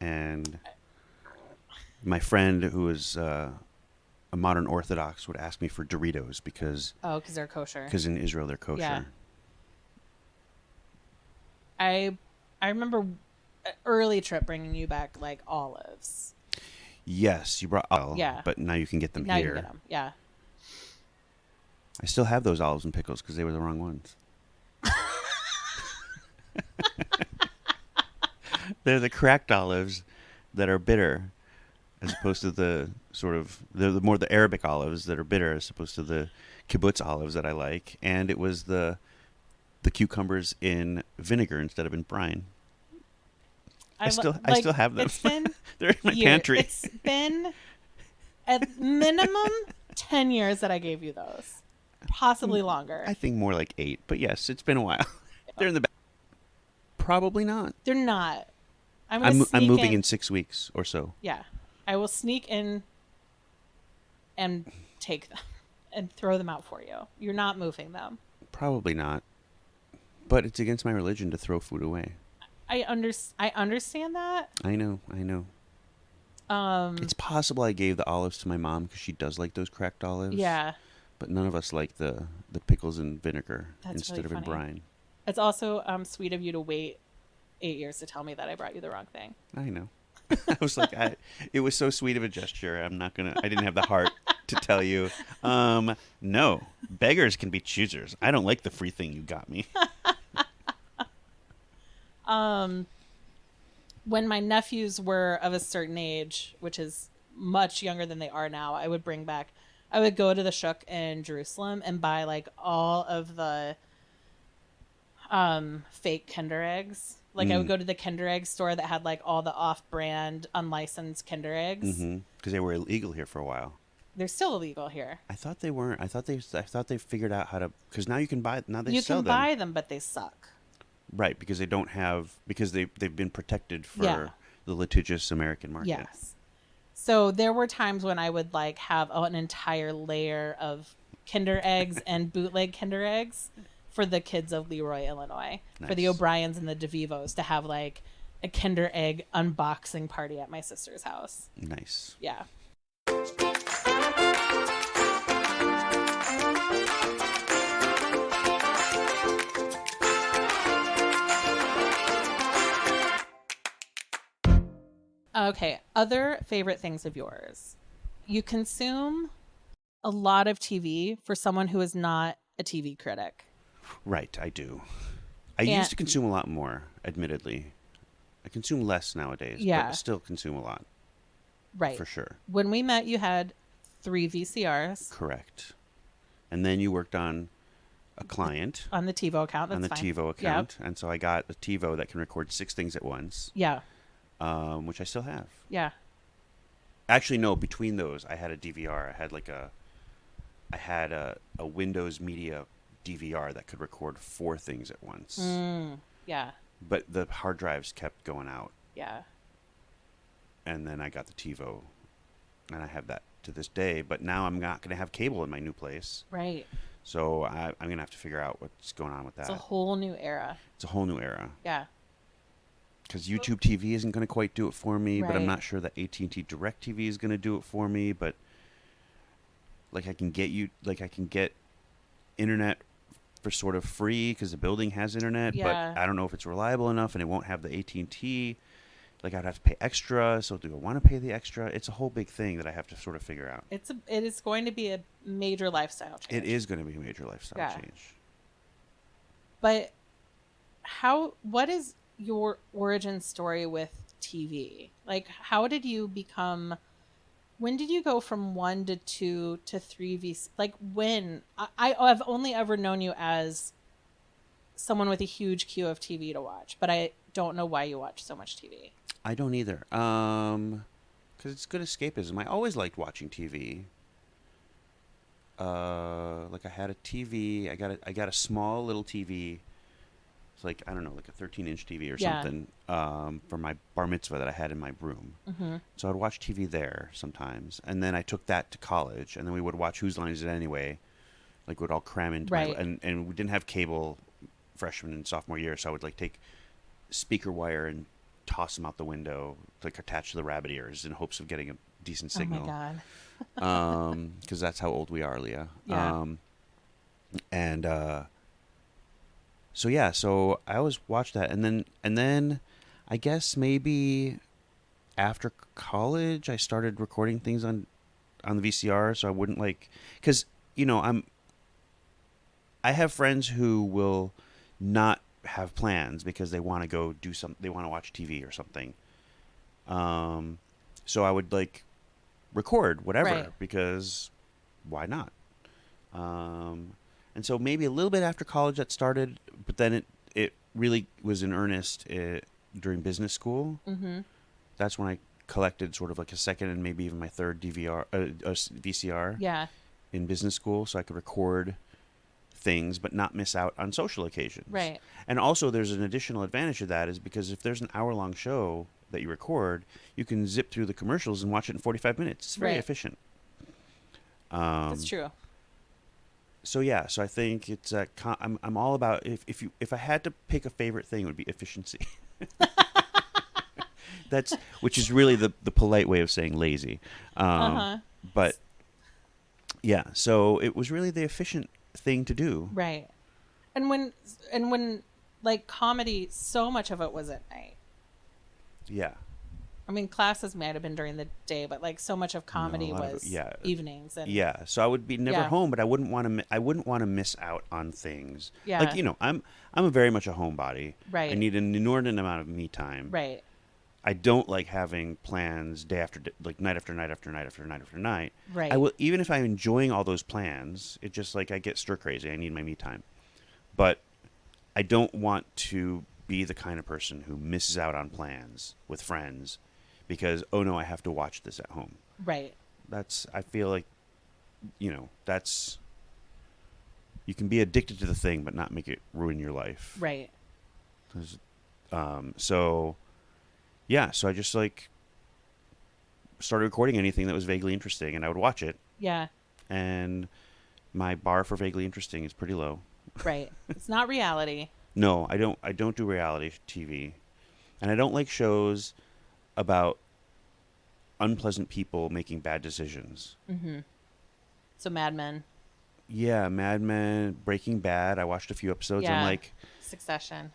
and... My friend, who is a modern Orthodox, would ask me for Doritos because they're kosher. Because in Israel they're kosher. Yeah. I remember an early trip bringing you back like olives. Yes, you brought olives. Yeah. But now you can get them now here. You can get them. Yeah. I still have those olives and pickles because they were the wrong ones. They're the cracked olives that are bitter. As opposed to the more the Arabic olives that are bitter, as opposed to the kibbutz olives that I like. And it was the cucumbers in vinegar instead of in brine. I still have them. It's been they're in my pantry. It's been at minimum 10 years that I gave you those, possibly longer. I think more like 8, but yes, it's been a while. They're in the back. Probably not. They're not. I'm moving in 6 weeks or so. Yeah. I will sneak in and take them and throw them out for you. You're not moving them. Probably not. But it's against my religion to throw food away. I understand that. I know. It's possible I gave the olives to my mom because she does like those cracked olives. Yeah. But none of us like the pickles and vinegar instead really of in brine. It's also sweet of you to wait 8 years to tell me that I brought you the wrong thing. I know. I was like, it was so sweet of a gesture. I didn't have the heart to tell you. No, beggars can be choosers. I don't like the free thing you got me. When my nephews were of a certain age, which is much younger than they are now, I would go to the Shuk in Jerusalem and buy like all of the fake Kinder eggs. Like I would go to the Kinder Egg store that had like all the off-brand, unlicensed Kinder Eggs. Because they were illegal here for a while. They're still illegal here. I thought they weren't. I thought they figured out how to. Because now you can buy. Now they you sell them. You can buy them, but they suck. Right, because they don't have. Because they've been protected for the litigious American market. Yes. So there were times when I would like have an entire layer of Kinder Eggs and bootleg Kinder Eggs for the kids of Leroy, Illinois, for the O'Briens and the DeVivos to have like a Kinder Egg unboxing party at my sister's house. Nice. Yeah. Okay, other favorite things of yours. You consume a lot of TV for someone who is not a TV critic. Right, I do. I used to consume a lot more, admittedly. I consume less nowadays, but I still consume a lot. Right. For sure. When we met, you had 3 VCRs. Correct. And then you worked on a client. On the TiVo account, that's fine. TiVo account. Yep. And so I got a TiVo that can record 6 things at once. Yeah. Which I still have. Yeah. Actually, no. Between those, I had a DVR. I had a Windows Media DVR that could record 4 things at once. Yeah. But the hard drives kept going out. Yeah. And then I got the TiVo, and I have that to this day. But now I'm not going to have cable in my new place. Right. So I'm going to have to figure out what's going on with that. It's a whole new era. It's a whole new era. Yeah. Because YouTube TV isn't going to quite do it for me, but I'm Right. not sure that AT&T DirecTV is going to do it for me. But like I can get internet for sort of free because the building has internet, Yeah. but I don't know if it's reliable enough, and it won't have the AT&T. Like I'd have to pay extra. So do I want to pay the extra? It's a whole big thing that I have to sort of figure out. It is going to be a major lifestyle change. It is going to be a major lifestyle change. But what is your origin story with TV? Like, how did you when did you go from 1 to 2 to 3 VC? Like, when? I've only ever known you as someone with a huge queue of TV to watch, but I don't know why you watch so much TV. I don't either. Because it's good escapism. I always liked watching TV. Like I had a TV. I got a small little TV. It's like, I don't know, like a 13-inch TV or something for my bar mitzvah that I had in my room. Mm-hmm. So I'd watch TV there sometimes. And then I took that to college, and then we would watch Whose Line Is It Anyway? Like, we'd all cram into and we didn't have cable freshman and sophomore year, so I would like take speaker wire and toss them out the window, like attached to the rabbit ears in hopes of getting a decent signal. Oh my God. Because that's how old we are, Leah. Yeah. So I always watched that, and then I guess maybe after college I started recording things on the VCR, so I wouldn't because I have friends who will not have plans because they want to go do something, they want to watch TV or something. So I would record whatever because why not? And so maybe a little bit after college that started, but then it really was in earnest during business school. Mm-hmm. That's when I collected sort of like a second and maybe even my third VCR in business school, so I could record things but not miss out on social occasions. Right. And also there's an additional advantage to that is because if there's an hour-long show that you record, you can zip through the commercials and watch it in 45 minutes. It's very efficient. That's true. So yeah, so I think it's I'm all about if I had to pick a favorite thing, it would be efficiency. Which is really the polite way of saying lazy. But yeah, so it was really the efficient thing to do. Right. And when like comedy, so much of it was at night. Yeah. I mean, classes might have been during the day, but so much of comedy was evenings. And so I would be never home, but I wouldn't want to miss out on things. Yeah. I'm a very much a homebody. Right. I need an inordinate amount of me time. Right. I don't like having plans day after day, like night after night after night after night after night. Right. I will, even if I'm enjoying all those plans, it just I get stir crazy. I need my me time. But I don't want to be the kind of person who misses out on plans with friends because, oh no, I have to watch this at home. Right. I feel like, you can be addicted to the thing, but not make it ruin your life. Right. So I just started recording anything that was vaguely interesting, and I would watch it. Yeah. And my bar for vaguely interesting is pretty low. Right. It's not reality. No, I don't do reality TV, and I don't like shows about unpleasant people making bad decisions. Mm-hmm. So Mad Men. Yeah, Mad Men, Breaking Bad. I watched a few episodes. Yeah. I'm like, Succession.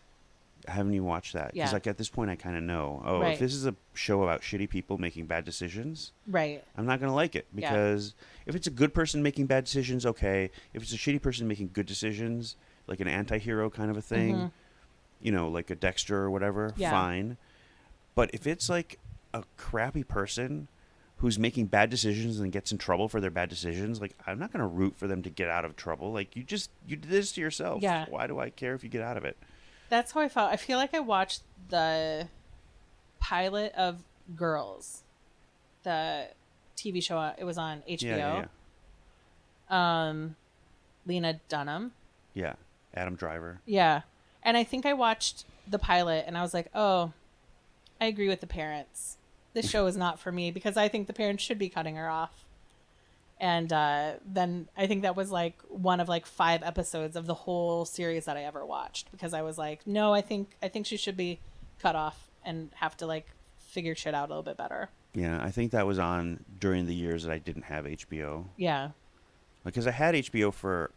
I haven't even watched that because at this point I kind of know. Oh, Right. if this is a show about shitty people making bad decisions, Right. I'm not gonna like it because if it's a good person making bad decisions, okay. If it's a shitty person making good decisions, like an anti-hero kind of a thing, like a Dexter or whatever, fine. But if it's like a crappy person who's making bad decisions and gets in trouble for their bad decisions, I'm not gonna root for them to get out of trouble. You did this to yourself. Yeah. Why do I care if you get out of it? That's how I felt. I feel like I watched the pilot of Girls, the TV show. It was on HBO. Yeah, yeah. Lena Dunham. Yeah. Adam Driver. Yeah. And I think I watched the pilot and I was like, oh, I agree with the parents. This show is not for me because I think the parents should be cutting her off. And then I think that was like one of like 5 episodes of the whole series that I ever watched because I was like, no, I think she should be cut off and have to like figure shit out a little bit better. Yeah, I think that was on during the years that I didn't have HBO. Yeah. Because I had HBO for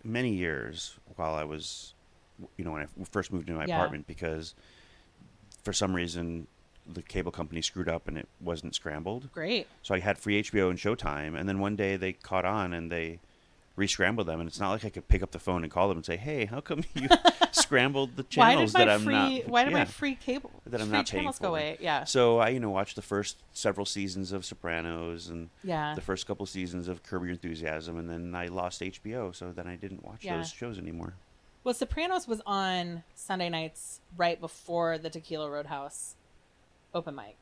many years while I was, when I first moved into my apartment because for some reason the cable company screwed up and it wasn't scrambled. Great. So I had free HBO and Showtime, and then one day they caught on and they re-scrambled them, and it's not like I could pick up the phone and call them and say, "Hey, how come you scrambled the channels that I'm not?" Why did my free cable that I'm free not paying channels for? go away? Yeah. So I, watched the first several seasons of Sopranos and Yeah. the first couple seasons of Curb Your Enthusiasm, and then I lost HBO, so then I didn't watch those shows anymore. Well, Sopranos was on Sunday nights right before the Tequila Roadhouse open mic.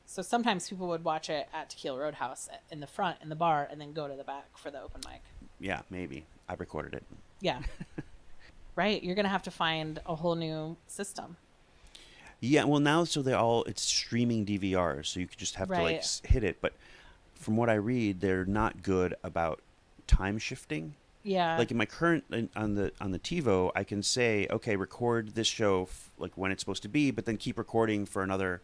So sometimes people would watch it at Tequila Roadhouse in the front in the bar and then go to the back for the open mic. Yeah, maybe. I recorded it. Yeah. Right. You're going to have to find a whole new system. Yeah, well now it's streaming DVRs, so you could just have to like hit it, but from what I read, they're not good about time shifting. Yeah. Like in my current on the TiVo, I can say, okay, record this show like when it's supposed to be, but then keep recording for another,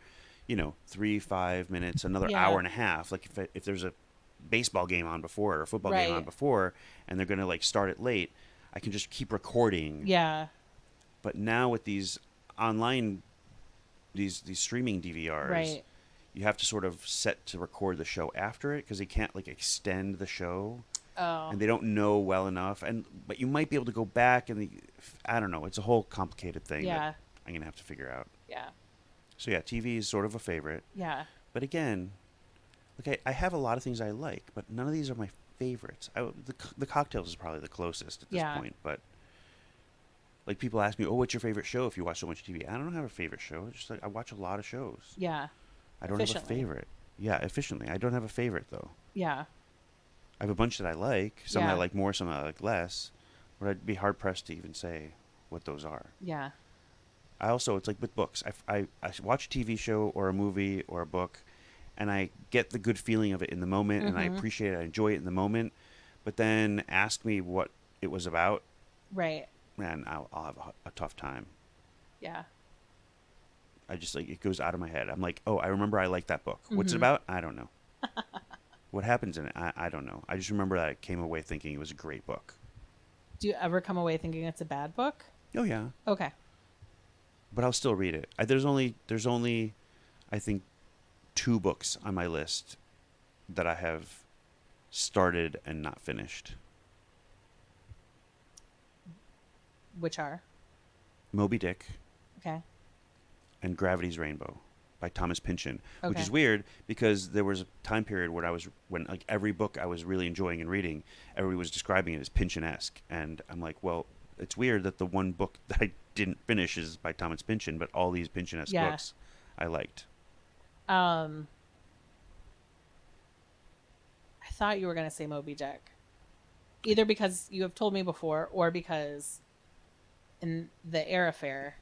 3-5 minutes, another hour and a half. Like if there's a baseball game on before or a football game on before, and they're gonna like start it late, I can just keep recording. Yeah. But now with these online, these streaming DVRs, you have to sort of set to record the show after it because they can't like extend the show. Oh. And they don't know well enough, but you might be able to go back I don't know. It's a whole complicated thing that I'm gonna have to figure out. Yeah. So yeah, TV is sort of a favorite. Yeah. But again, like I have a lot of things I like, but none of these are my favorites. The Cocktails is probably the closest at this point, but like people ask me, "Oh, what's your favorite show?" If you watch so much TV, I don't have a favorite show. It's just like I watch a lot of shows. Yeah. I don't have a favorite. Yeah, efficiently. I don't have a favorite though. Yeah. I have a bunch that I like. Some I like more, some I like less. But I'd be hard pressed to even say what those are. Yeah. I also, it's like with books. I watch a TV show or a movie or a book, and I get the good feeling of it in the moment, and I appreciate it. I enjoy it in the moment. But then ask me what it was about. Right. Man, I'll have a tough time. Yeah. I just like, it goes out of my head. I'm like, oh, I remember I liked that book. What's it about? I don't know. What happens in it? I don't know. I just remember that I came away thinking it was a great book. Do you ever come away thinking it's a bad book? Oh, yeah. Okay. But I'll still read it. There's only, I think, 2 books on my list that I have started and not finished. Which are? Moby Dick. Okay. And Gravity's Rainbow by Thomas Pynchon, okay. Which is weird because there was a time period when like every book I was really enjoying and reading, everybody was describing it as Pynchon-esque, and I'm like, well, it's weird that the one book that I didn't finish is by Thomas Pynchon, but all these Pynchon-esque books I liked. I thought you were going to say Moby Dick, either because you have told me before or because in the air affair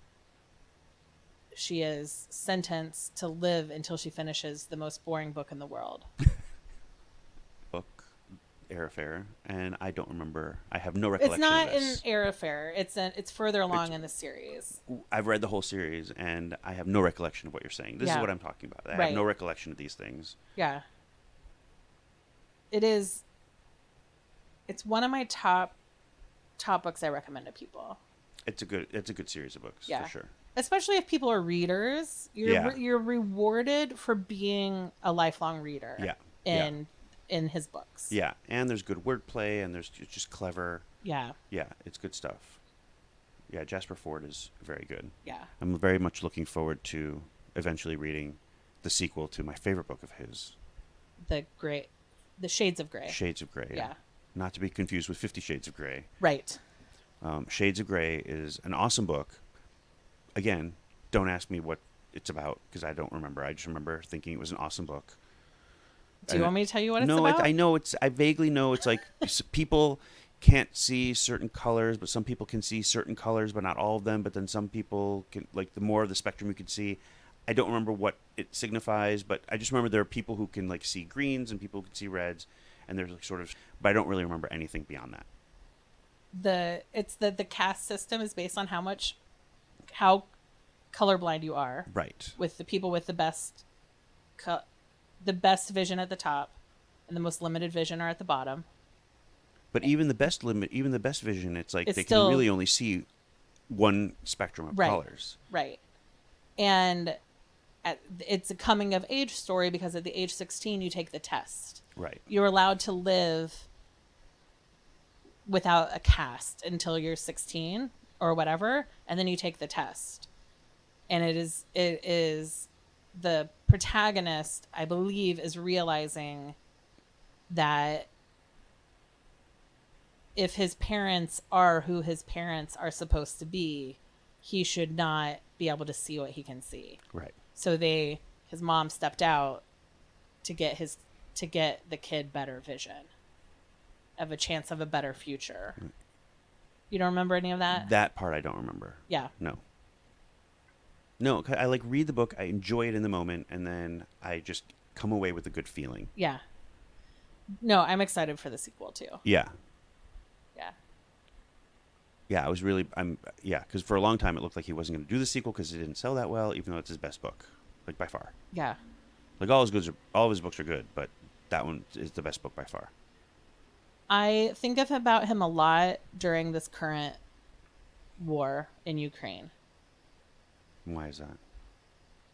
she is sentenced to live until she finishes the most boring book in the world. Book, Air Affair, and I don't remember. I have no recollection. It's not of this. in Air Affair. It's further along in the series. I've read the whole series, and I have no recollection of what you're saying. This is what I'm talking about. I have no recollection of these things. Yeah. It is. It's one of my top books I recommend to people. It's a good series of books for sure. Especially if people are readers, you're rewarded for being a lifelong reader. Yeah. In his books. Yeah, and there's good wordplay, and it's just clever. Yeah. Yeah, it's good stuff. Yeah, Jasper Fforde is very good. Yeah. I'm very much looking forward to eventually reading the sequel to my favorite book of his. The Shades of Grey. Shades of Grey. Yeah. Not to be confused with 50 Shades of Grey. Right. Shades of Grey is an awesome book. Again, don't ask me what it's about because I don't remember. I just remember thinking it was an awesome book. Do you want me to tell you what it's No, about? I know it's. I vaguely know it's like people can't see certain colors, but some people can see certain colors, but not all of them. But then some people can, like, the more of the spectrum you can see. I don't remember what it signifies, but I just remember there are people who can, like, see greens and people who can see reds, and there's, like, sort of. But I don't really remember anything beyond that. The caste system is based on how colorblind you are. Right. With the people with the best vision at the top, and the most limited vision are at the bottom. But even the best vision, it's like they still, can really only see one spectrum of colors. Right. And it's a coming of age story because at the age 16 you take the test. Right. You're allowed to live without a caste until you're 16 or whatever, and then you take the test. And it is the protagonist, I believe, is realizing that if his parents are who his parents are supposed to be, he should not be able to see what he can see. Right. So his mom stepped out to get the kid better vision, of a chance of a better future. You don't remember any of that? That part I don't remember. Yeah. No, I like read the book, I enjoy it in the moment, and then I just come away with a good feeling. Yeah. No, I'm excited for the sequel too. Yeah. Yeah. Yeah, because for a long time it looked like he wasn't going to do the sequel because it didn't sell that well, even though it's his best book, like, by far. Yeah. Like, all of his books are good, but that one is the best book by far. I think about him a lot during this current war in Ukraine. Why is that?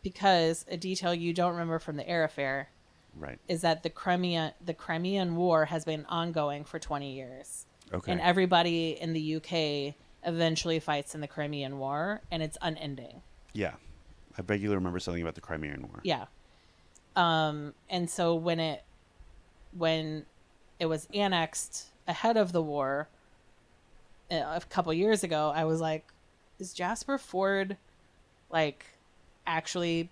Because a detail you don't remember from the air affair, right, is that the Crimean War has been ongoing for 20 years. Okay. And everybody in the UK eventually fights in the Crimean War, and it's unending. Yeah. I vaguely remember something about the Crimean War. Yeah. And so when it was annexed ahead of the war a couple years ago, I was like, is Jasper Fforde, like, actually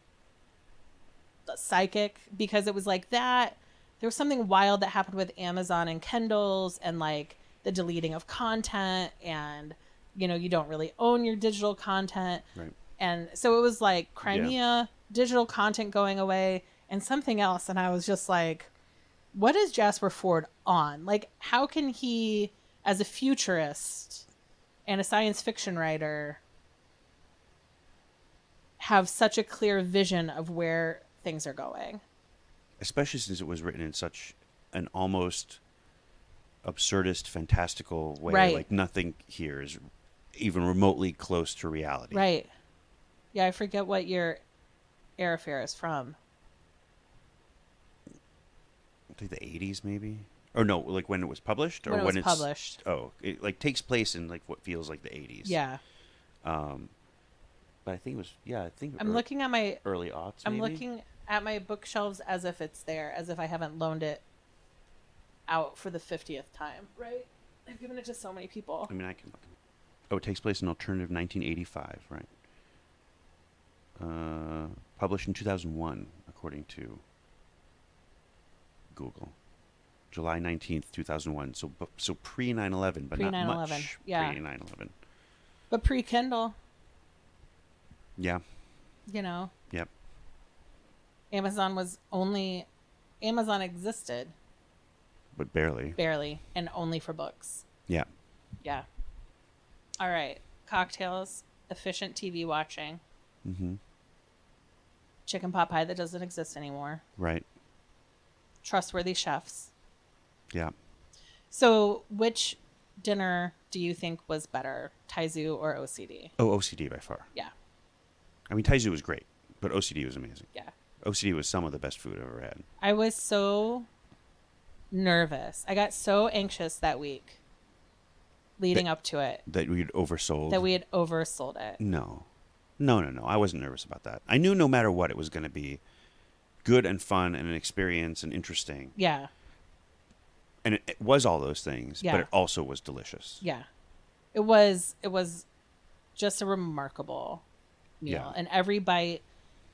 psychic? Because it was like that. There was something wild that happened with Amazon and Kindles, and, like, the deleting of content, and, you don't really own your digital content. Right. And so it was like Crimea, digital content going away, and something else. And I was just like, what is Jasper Fforde on? Like, how can he, as a futurist and a science fiction writer, have such a clear vision of where things are going? Especially since it was written in such an almost absurdist, fantastical way. Right. Like, nothing here is even remotely close to reality. Right. Yeah, I forget what your air affair is from. I think the 80s, maybe? Or no, like when it was published? Or when it was it's published. Oh, it, like, takes place in, like, what feels like the 80s. Yeah. But I think it was, I'm looking at my early aughts, I'm maybe? looking at my bookshelves as if it's there, as if I haven't loaned it out for the 50th time, right? I've given it to so many people. I mean, I can look. Oh, it takes place in alternative 1985, right? Published in 2001, according to Google. July 19th, 2001. So pre 9/11, but not much yeah. pre 9/11. But pre Kindle. Yeah. Yep. Amazon existed. But barely. Barely, and only for books. Yeah. Yeah. All right. Cocktails, efficient TV watching. Mm-hmm. Chicken pot pie that doesn't exist anymore. Right. Trustworthy chefs. Yeah. So, which dinner do you think was better, Taizu or OCD? Oh, OCD by far. Yeah. I mean, Taizu was great, but OCD was amazing. Yeah. OCD was some of the best food I've ever had. I was so nervous. I got so anxious that week leading up to it. That we had oversold? That we had oversold it. No. I wasn't nervous about that. I knew no matter what, it was going to be good and fun and an experience and interesting. Yeah. And it was all those things, Yeah. but it also was delicious. Yeah. It was just a remarkable meal. Yeah. And every bite,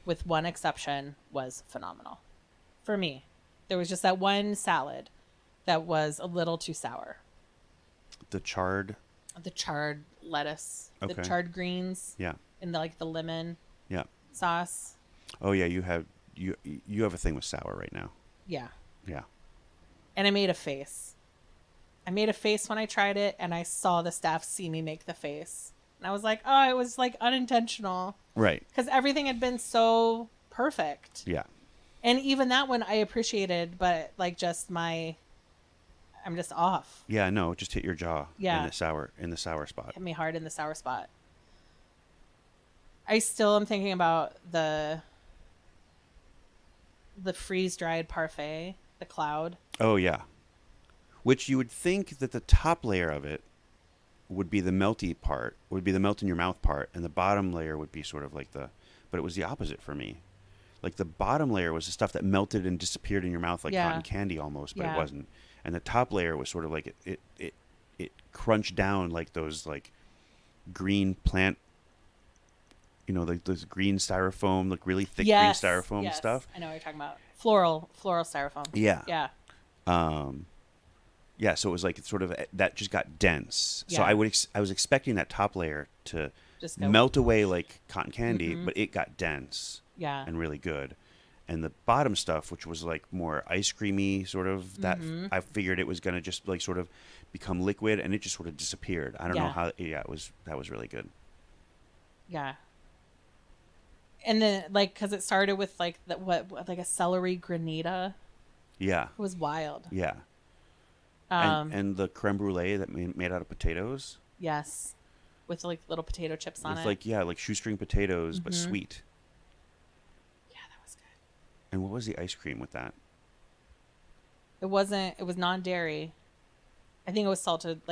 with one exception, was phenomenal. For me. There was just that one salad that was a little too sour. The charred lettuce, Okay. the charred greens, Yeah. and the lemon Yeah. sauce. Oh yeah, you have a thing with sour right now. Yeah. Yeah. And I made a face. I made a face when I tried it, and I saw the staff see me make the face. And I was like, oh, it was like unintentional. Right. Because everything had been so perfect. Yeah. And even that one I appreciated, but like I'm just off. Yeah, no, it just hit your jaw Yeah. in the sour spot. Hit me hard in the sour spot. I still am thinking about the freeze-dried parfait, the cloud. Oh yeah. Which you would think that the top layer of it would be the melty part, would be the melt in your mouth part, and the bottom layer would be sort of like but it was the opposite for me. Like the bottom layer was the stuff that melted and disappeared in your mouth like cotton candy almost, but it wasn't. And the top layer was sort of like it crunched down like those like green plant, like those green styrofoam, like really thick green styrofoam stuff. I know what you're talking about. Floral styrofoam. Yeah. Yeah. Yeah, so it was like sort of that just got dense. Yeah. So I was expecting that top layer to Just melt away like cotton candy, but it got dense. Yeah. And really good. And the bottom stuff, which was like more ice creamy sort of, that I figured it was going to just like sort of become liquid, and it just sort of disappeared. I don't know how. Yeah, that was really good. Yeah. And then because it started with like like a celery granita. Yeah. It was wild. Yeah. And the creme brulee that made out of potatoes. Yes. With like little potato chips on it. Like shoestring potatoes, but sweet. Yeah, that was good. And what was the ice cream with that? It was non-dairy. I think it was salted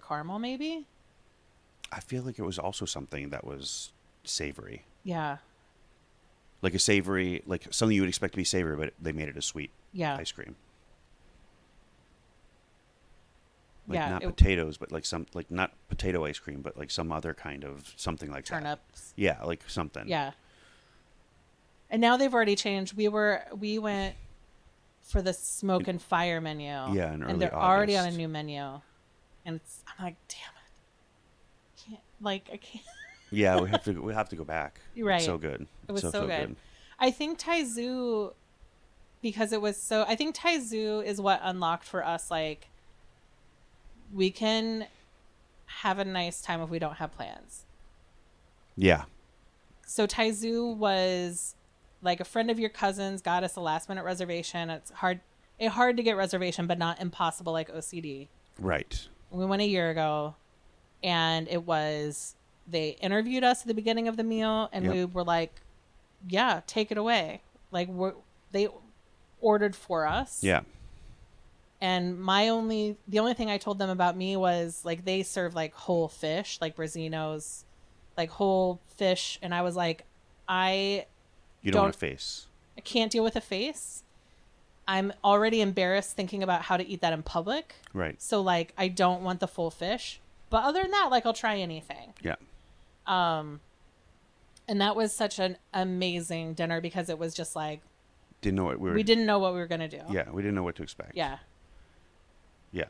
caramel maybe. I feel like it was also something that was savory. Yeah. Like a savory, like something you would expect to be savory, but they made it a sweet ice cream. Like not potatoes, but like not potato ice cream, but like some other kind of something like turnips. That. Yeah, like something. Yeah. And now they've already changed. We went for the smoke and fire menu. Yeah, and they're already on a new menu. And I'm like, damn it. I can't. Yeah, we have to go back. You're right. It's so good. It was so good. I think Taizu, because it was so, I think Taizu is what unlocked for us, like, we can have a nice time if we don't have plans. Yeah. So Taizu was like a friend of your cousin's got us a last minute reservation. It's hard to get reservation, but not impossible like OCD. Right. We went a year ago, and they interviewed us at the beginning of the meal, and we were like, yeah, take it away. Like they ordered for us. Yeah. And the only thing I told them about me was like they serve like whole fish, like Brazinos, like whole fish, and I was like, you don't want a face. I can't deal with a face. I'm already embarrassed thinking about how to eat that in public. Right. So like I don't want the full fish. But other than that, like I'll try anything. Yeah. And that was such an amazing dinner because it was just like we didn't know what we were gonna do. Yeah, we didn't know what to expect. Yeah. Yeah.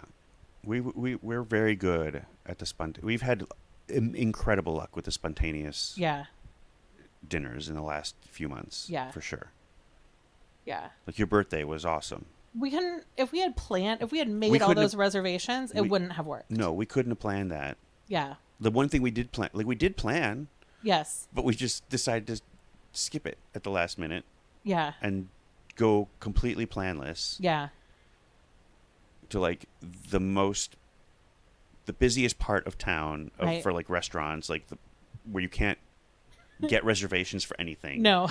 We're very good at the we've had incredible luck with the spontaneous dinners in the last few months. Yeah. For sure. Yeah. Like your birthday was awesome. If we had made all those reservations, it wouldn't have worked. No, we couldn't have planned that. Yeah. The one thing we did plan. Yes. But we just decided to skip it at the last minute. Yeah. And go completely planless. Yeah. To like the busiest part of town for like restaurants, like where you can't get rereservations for anything. No.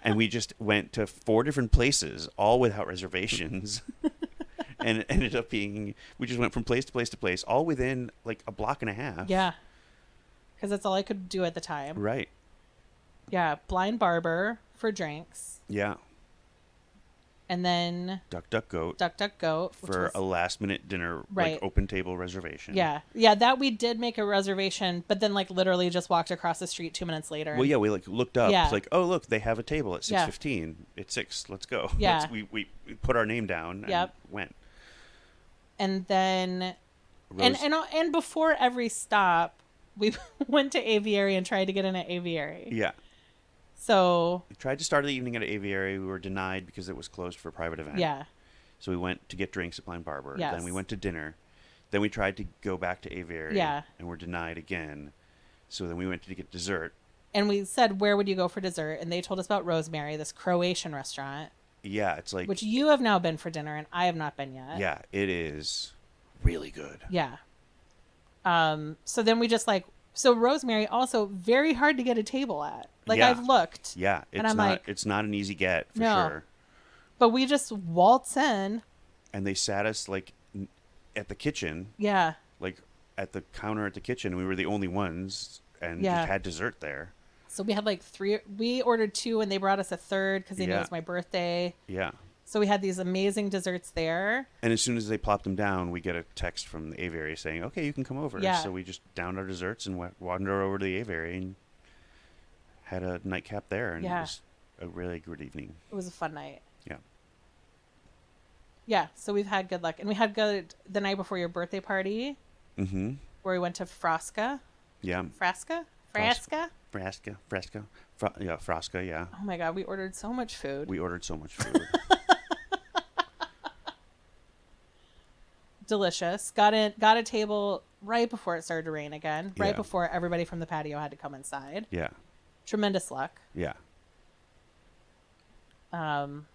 And we just went to 4 different places, all without reservations. And it ended up we just went from place to place to place, all within like a block and a half. Yeah. Because that's all I could do at the time. Right. Yeah. Blind Barber for drinks. Yeah. And then Duck Duck Goat Duck Duck Goat. for a last minute dinner, Right. like open table reservation. Yeah. Yeah, that we did make a reservation, but then like literally just walked across the street 2 minutes later. Well, yeah, we like looked up. Yeah. It's like, oh, look, they have a table at Yeah. 6:15. It's 6. Let's go. Yeah. We put our name down and Yep. went. And then Rose- and before every stop, we went to Aviary and tried to get in at Aviary. Yeah. So We tried to start the evening at Aviary. We were denied because it was closed for a private event. yeah. So we went to get drinks at Blind Barber. Yes. Then we went to dinner. Then we tried to go back to Aviary. Yeah. And were denied again. So then we went to get dessert. And we said, where would you go for dessert? And they told us about Rosemary, this Croatian restaurant, Yeah, it's like... which you have now been for dinner and I have not been yet. Yeah, it is really good. Yeah. So then we just like, so Rosemary also very hard to get a table at. Like Yeah. I've looked. Yeah, it's And I'm not like, it's not an easy get for No. sure. but we just waltz in. And they sat us like at the kitchen, Yeah. like at the counter at the kitchen. We were the only ones and Yeah. just had dessert there. So we had like 3, we ordered 2 and they brought us a third because they knew it Yeah. was my birthday. Yeah. So we had these amazing desserts there. And as soon as they plopped them down, we get a text from the Aviary saying, "Okay, you can come over." Yeah. So we just downed our desserts and wandered over to the Aviary and had a nightcap there, and Yeah. it was a really good evening. It was a fun night. Yeah. Yeah. So we've had good luck. And we had good the night before your birthday party Mm-hmm. where we went to Frasca. Yeah. Frasca? Frasca. Frasca? Frasca. Yeah. Oh my God. We ordered so much food. We ordered so much food. Delicious. Got a table right before it started to rain again. Right Yeah. before everybody from the patio had to come inside. Yeah. Tremendous luck. Yeah. Um,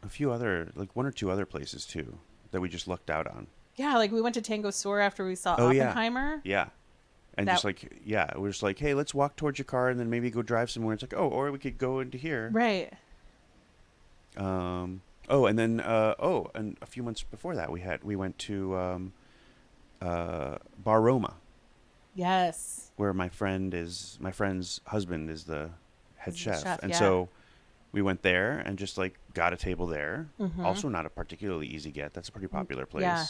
A few other, like 1 or 2 other places too that we just lucked out on. yeah, like we went to Tango Sur after we saw Oh, yeah. Oppenheimer. Yeah. And That- just like, yeah, we're just like, hey, let's walk towards your car and then maybe go drive somewhere. It's like, oh, or we could go into here. Right. Oh, and then, and a few months before that, we went to Bar Roma, Yes. where my friend's husband is the head Is the chef. chef, And yeah. so we went there and just like got a table there. Mhm. Also not a particularly easy get. That's a pretty popular place. Yeah.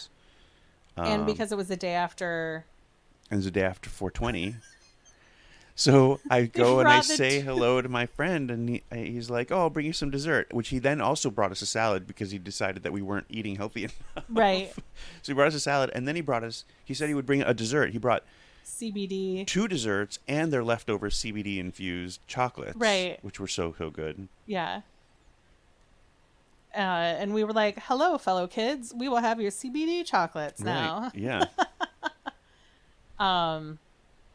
And because it was the day after. And it's the day after 420. So I go and I brought the say hello to my friend, and he's like, "Oh, I'll bring you some dessert," which he then also brought us a salad because he decided that we weren't eating healthy enough. Right. So he brought us a salad, and then he said he would bring a dessert. He brought CBD. 2 desserts and their leftover CBD-infused chocolates, Right. which were so good. Yeah. And we were like, hello, fellow kids. We will have your CBD chocolates now. Right. Yeah.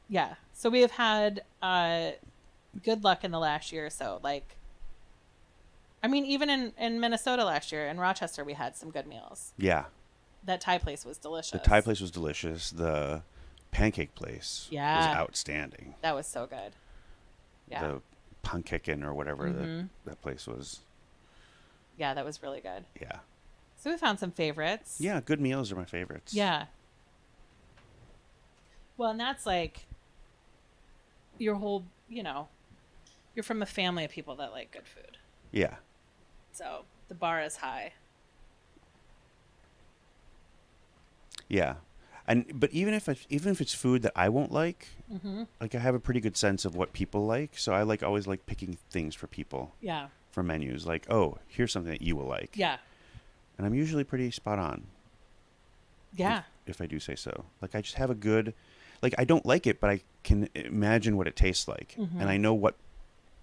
Yeah. So we have had good luck in the last year or so. Like, I mean, even in Minnesota last year, in Rochester, we had some good meals. Yeah. That Thai place was delicious. The Thai place was delicious. The pancake place Yeah. was outstanding. That was so good. Yeah. The Pankekin or whatever Mhm. that place was. Yeah, that was really good. Yeah. So we found some favorites. Yeah, good meals are my favorites. Yeah. Well, and that's like your whole, you're from a family of people that like good food. Yeah. So the bar is high. Yeah. But even if it's food that I won't like, Mm-hmm. like I have a pretty good sense of what people like, so I always like picking things for people Yeah. for menus. Like, oh, here's something that you will like. Yeah. And I'm usually pretty spot on. Yeah. If I do say so. Like I just have a good, like I don't like it, but I can imagine what it tastes like, Mhm. and I know what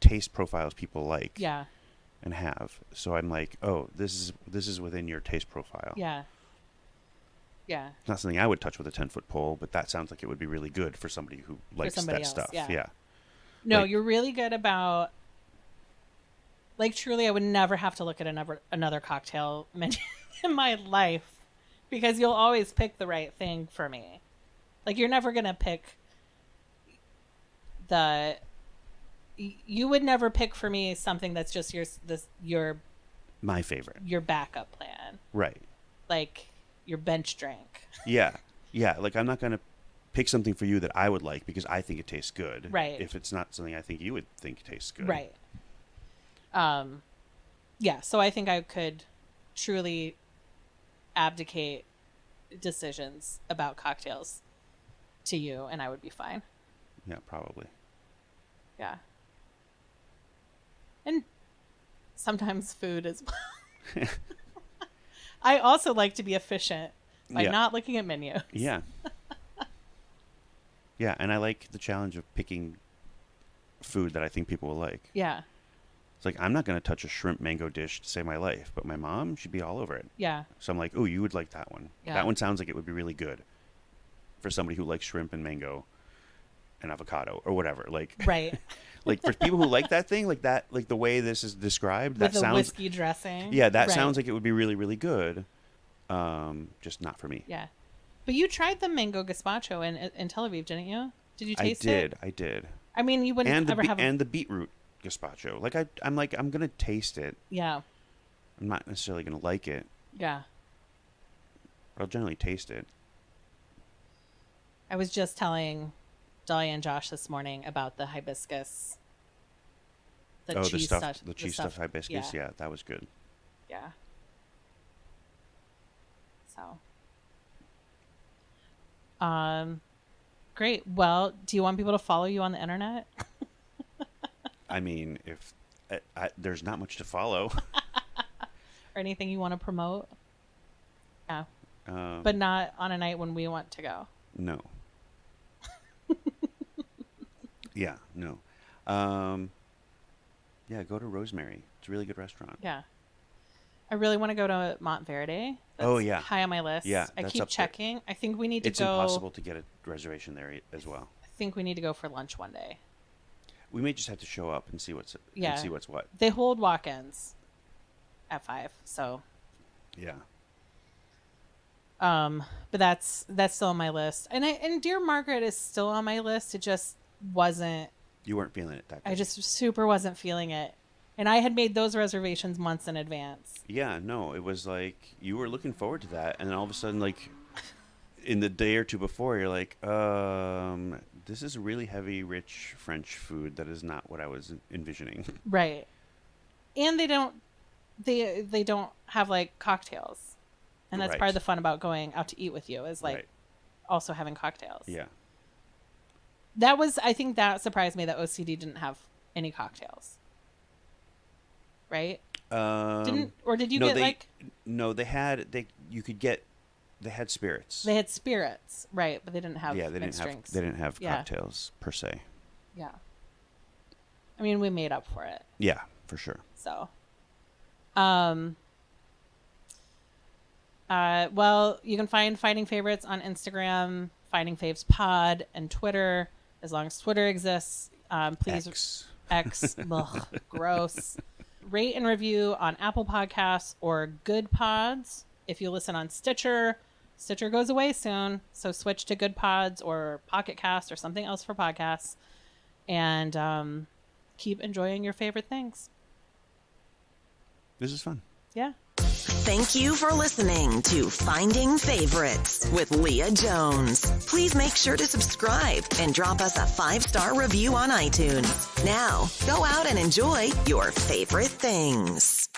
taste profiles people like. Yeah. And have. So I'm like, oh, this is within your taste profile. Yeah. Yeah. It's not something I would touch with a 10-foot pole, but that sounds like it would be really good for somebody who likes somebody that else, stuff. yeah. Yeah. No, Like- you're really good about, like, truly, I would never have to look at another cocktail menu in my life because you'll always pick the right thing for me. Like, you're never going to pick you would never pick for me something that's just your My favorite. your backup plan, Right. like your bench drink. Yeah. Yeah. Like I'm not going to pick something for you that I would like because I think it tastes good. Right. If it's not something I think you would think tastes good. Right. Yeah, so I think I could truly abdicate decisions about cocktails to you, and I would be fine. Yeah, probably. Yeah. And sometimes food as well. I also like to be efficient by not looking at menus. Yeah. Yeah, and I like the challenge of picking food that I think people will like. Yeah. It's like, I'm not going to touch a shrimp mango dish to save my life, but my mom should be all over it. Yeah. So I'm like, oh, you would like that one. Yeah. That one sounds like it would be really good for somebody who likes shrimp and mango and avocado or whatever. Like, right. Like for people who like that thing, like that, like the way this is described, with that sounds whiskey dressing. Yeah, that right. sounds like it would be really, really good. Just not for me. Yeah, but you tried the mango gazpacho in Tel Aviv, didn't you? Did you taste it? I did. I mean, you wouldn't ever have and the beetroot gazpacho. Like I'm gonna taste it. Yeah. I'm not necessarily gonna like it. Yeah. But I'll generally taste it. I was just telling Dahlia and Josh this morning about the hibiscus. The cheese stuffed hibiscus. Yeah, that was good. Yeah. So. Great. Well, do you want people to follow you on the internet? I mean, if there's not much to follow. Or anything you want to promote? Yeah. But not on a night when we want to go. No. Yeah, no. Yeah, go to Rosemary. It's a really good restaurant. Yeah. I really want to go to Monte Verde. That's high on my list. Yeah, I keep checking. I think we need to go. It's impossible to get a reservation there as well. I think we need to go for lunch one day. We may just have to show up and see what's what. They hold walk-ins at 5, so. Yeah. But that's still on my list, and Dear Margaret is still on my list. It just wasn't. You weren't feeling it that day. I just super wasn't feeling it, and I had made those reservations months in advance. Yeah, no, it was like you were looking forward to that, and then all of a sudden, like in the day or two before, you're like, this is really heavy, rich French food that is not what I was envisioning. Right, and they don't have like cocktails. And that's part of the fun about going out to eat with you is like also having cocktails. Yeah. I think that surprised me that OCD didn't have any cocktails. Right? Did you get like? No, they had spirits. They had spirits, right? But they didn't have drinks. They didn't have cocktails per se. Yeah. I mean, we made up for it. Yeah, for sure. So, well, you can find Finding Favorites on Instagram, Finding Faves Pod, and Twitter, as long as Twitter exists. Please, X, ugh, gross. Rate and review on Apple Podcasts or Good Pods. If you listen on Stitcher goes away soon, so switch to Good Pods or Pocket Cast or something else for podcasts, and keep enjoying your favorite things. This is fun. Yeah. Thank you for listening to Finding Favorites with Leah Jones. Please make sure to subscribe and drop us a 5-star review on iTunes. Now, go out and enjoy your favorite things.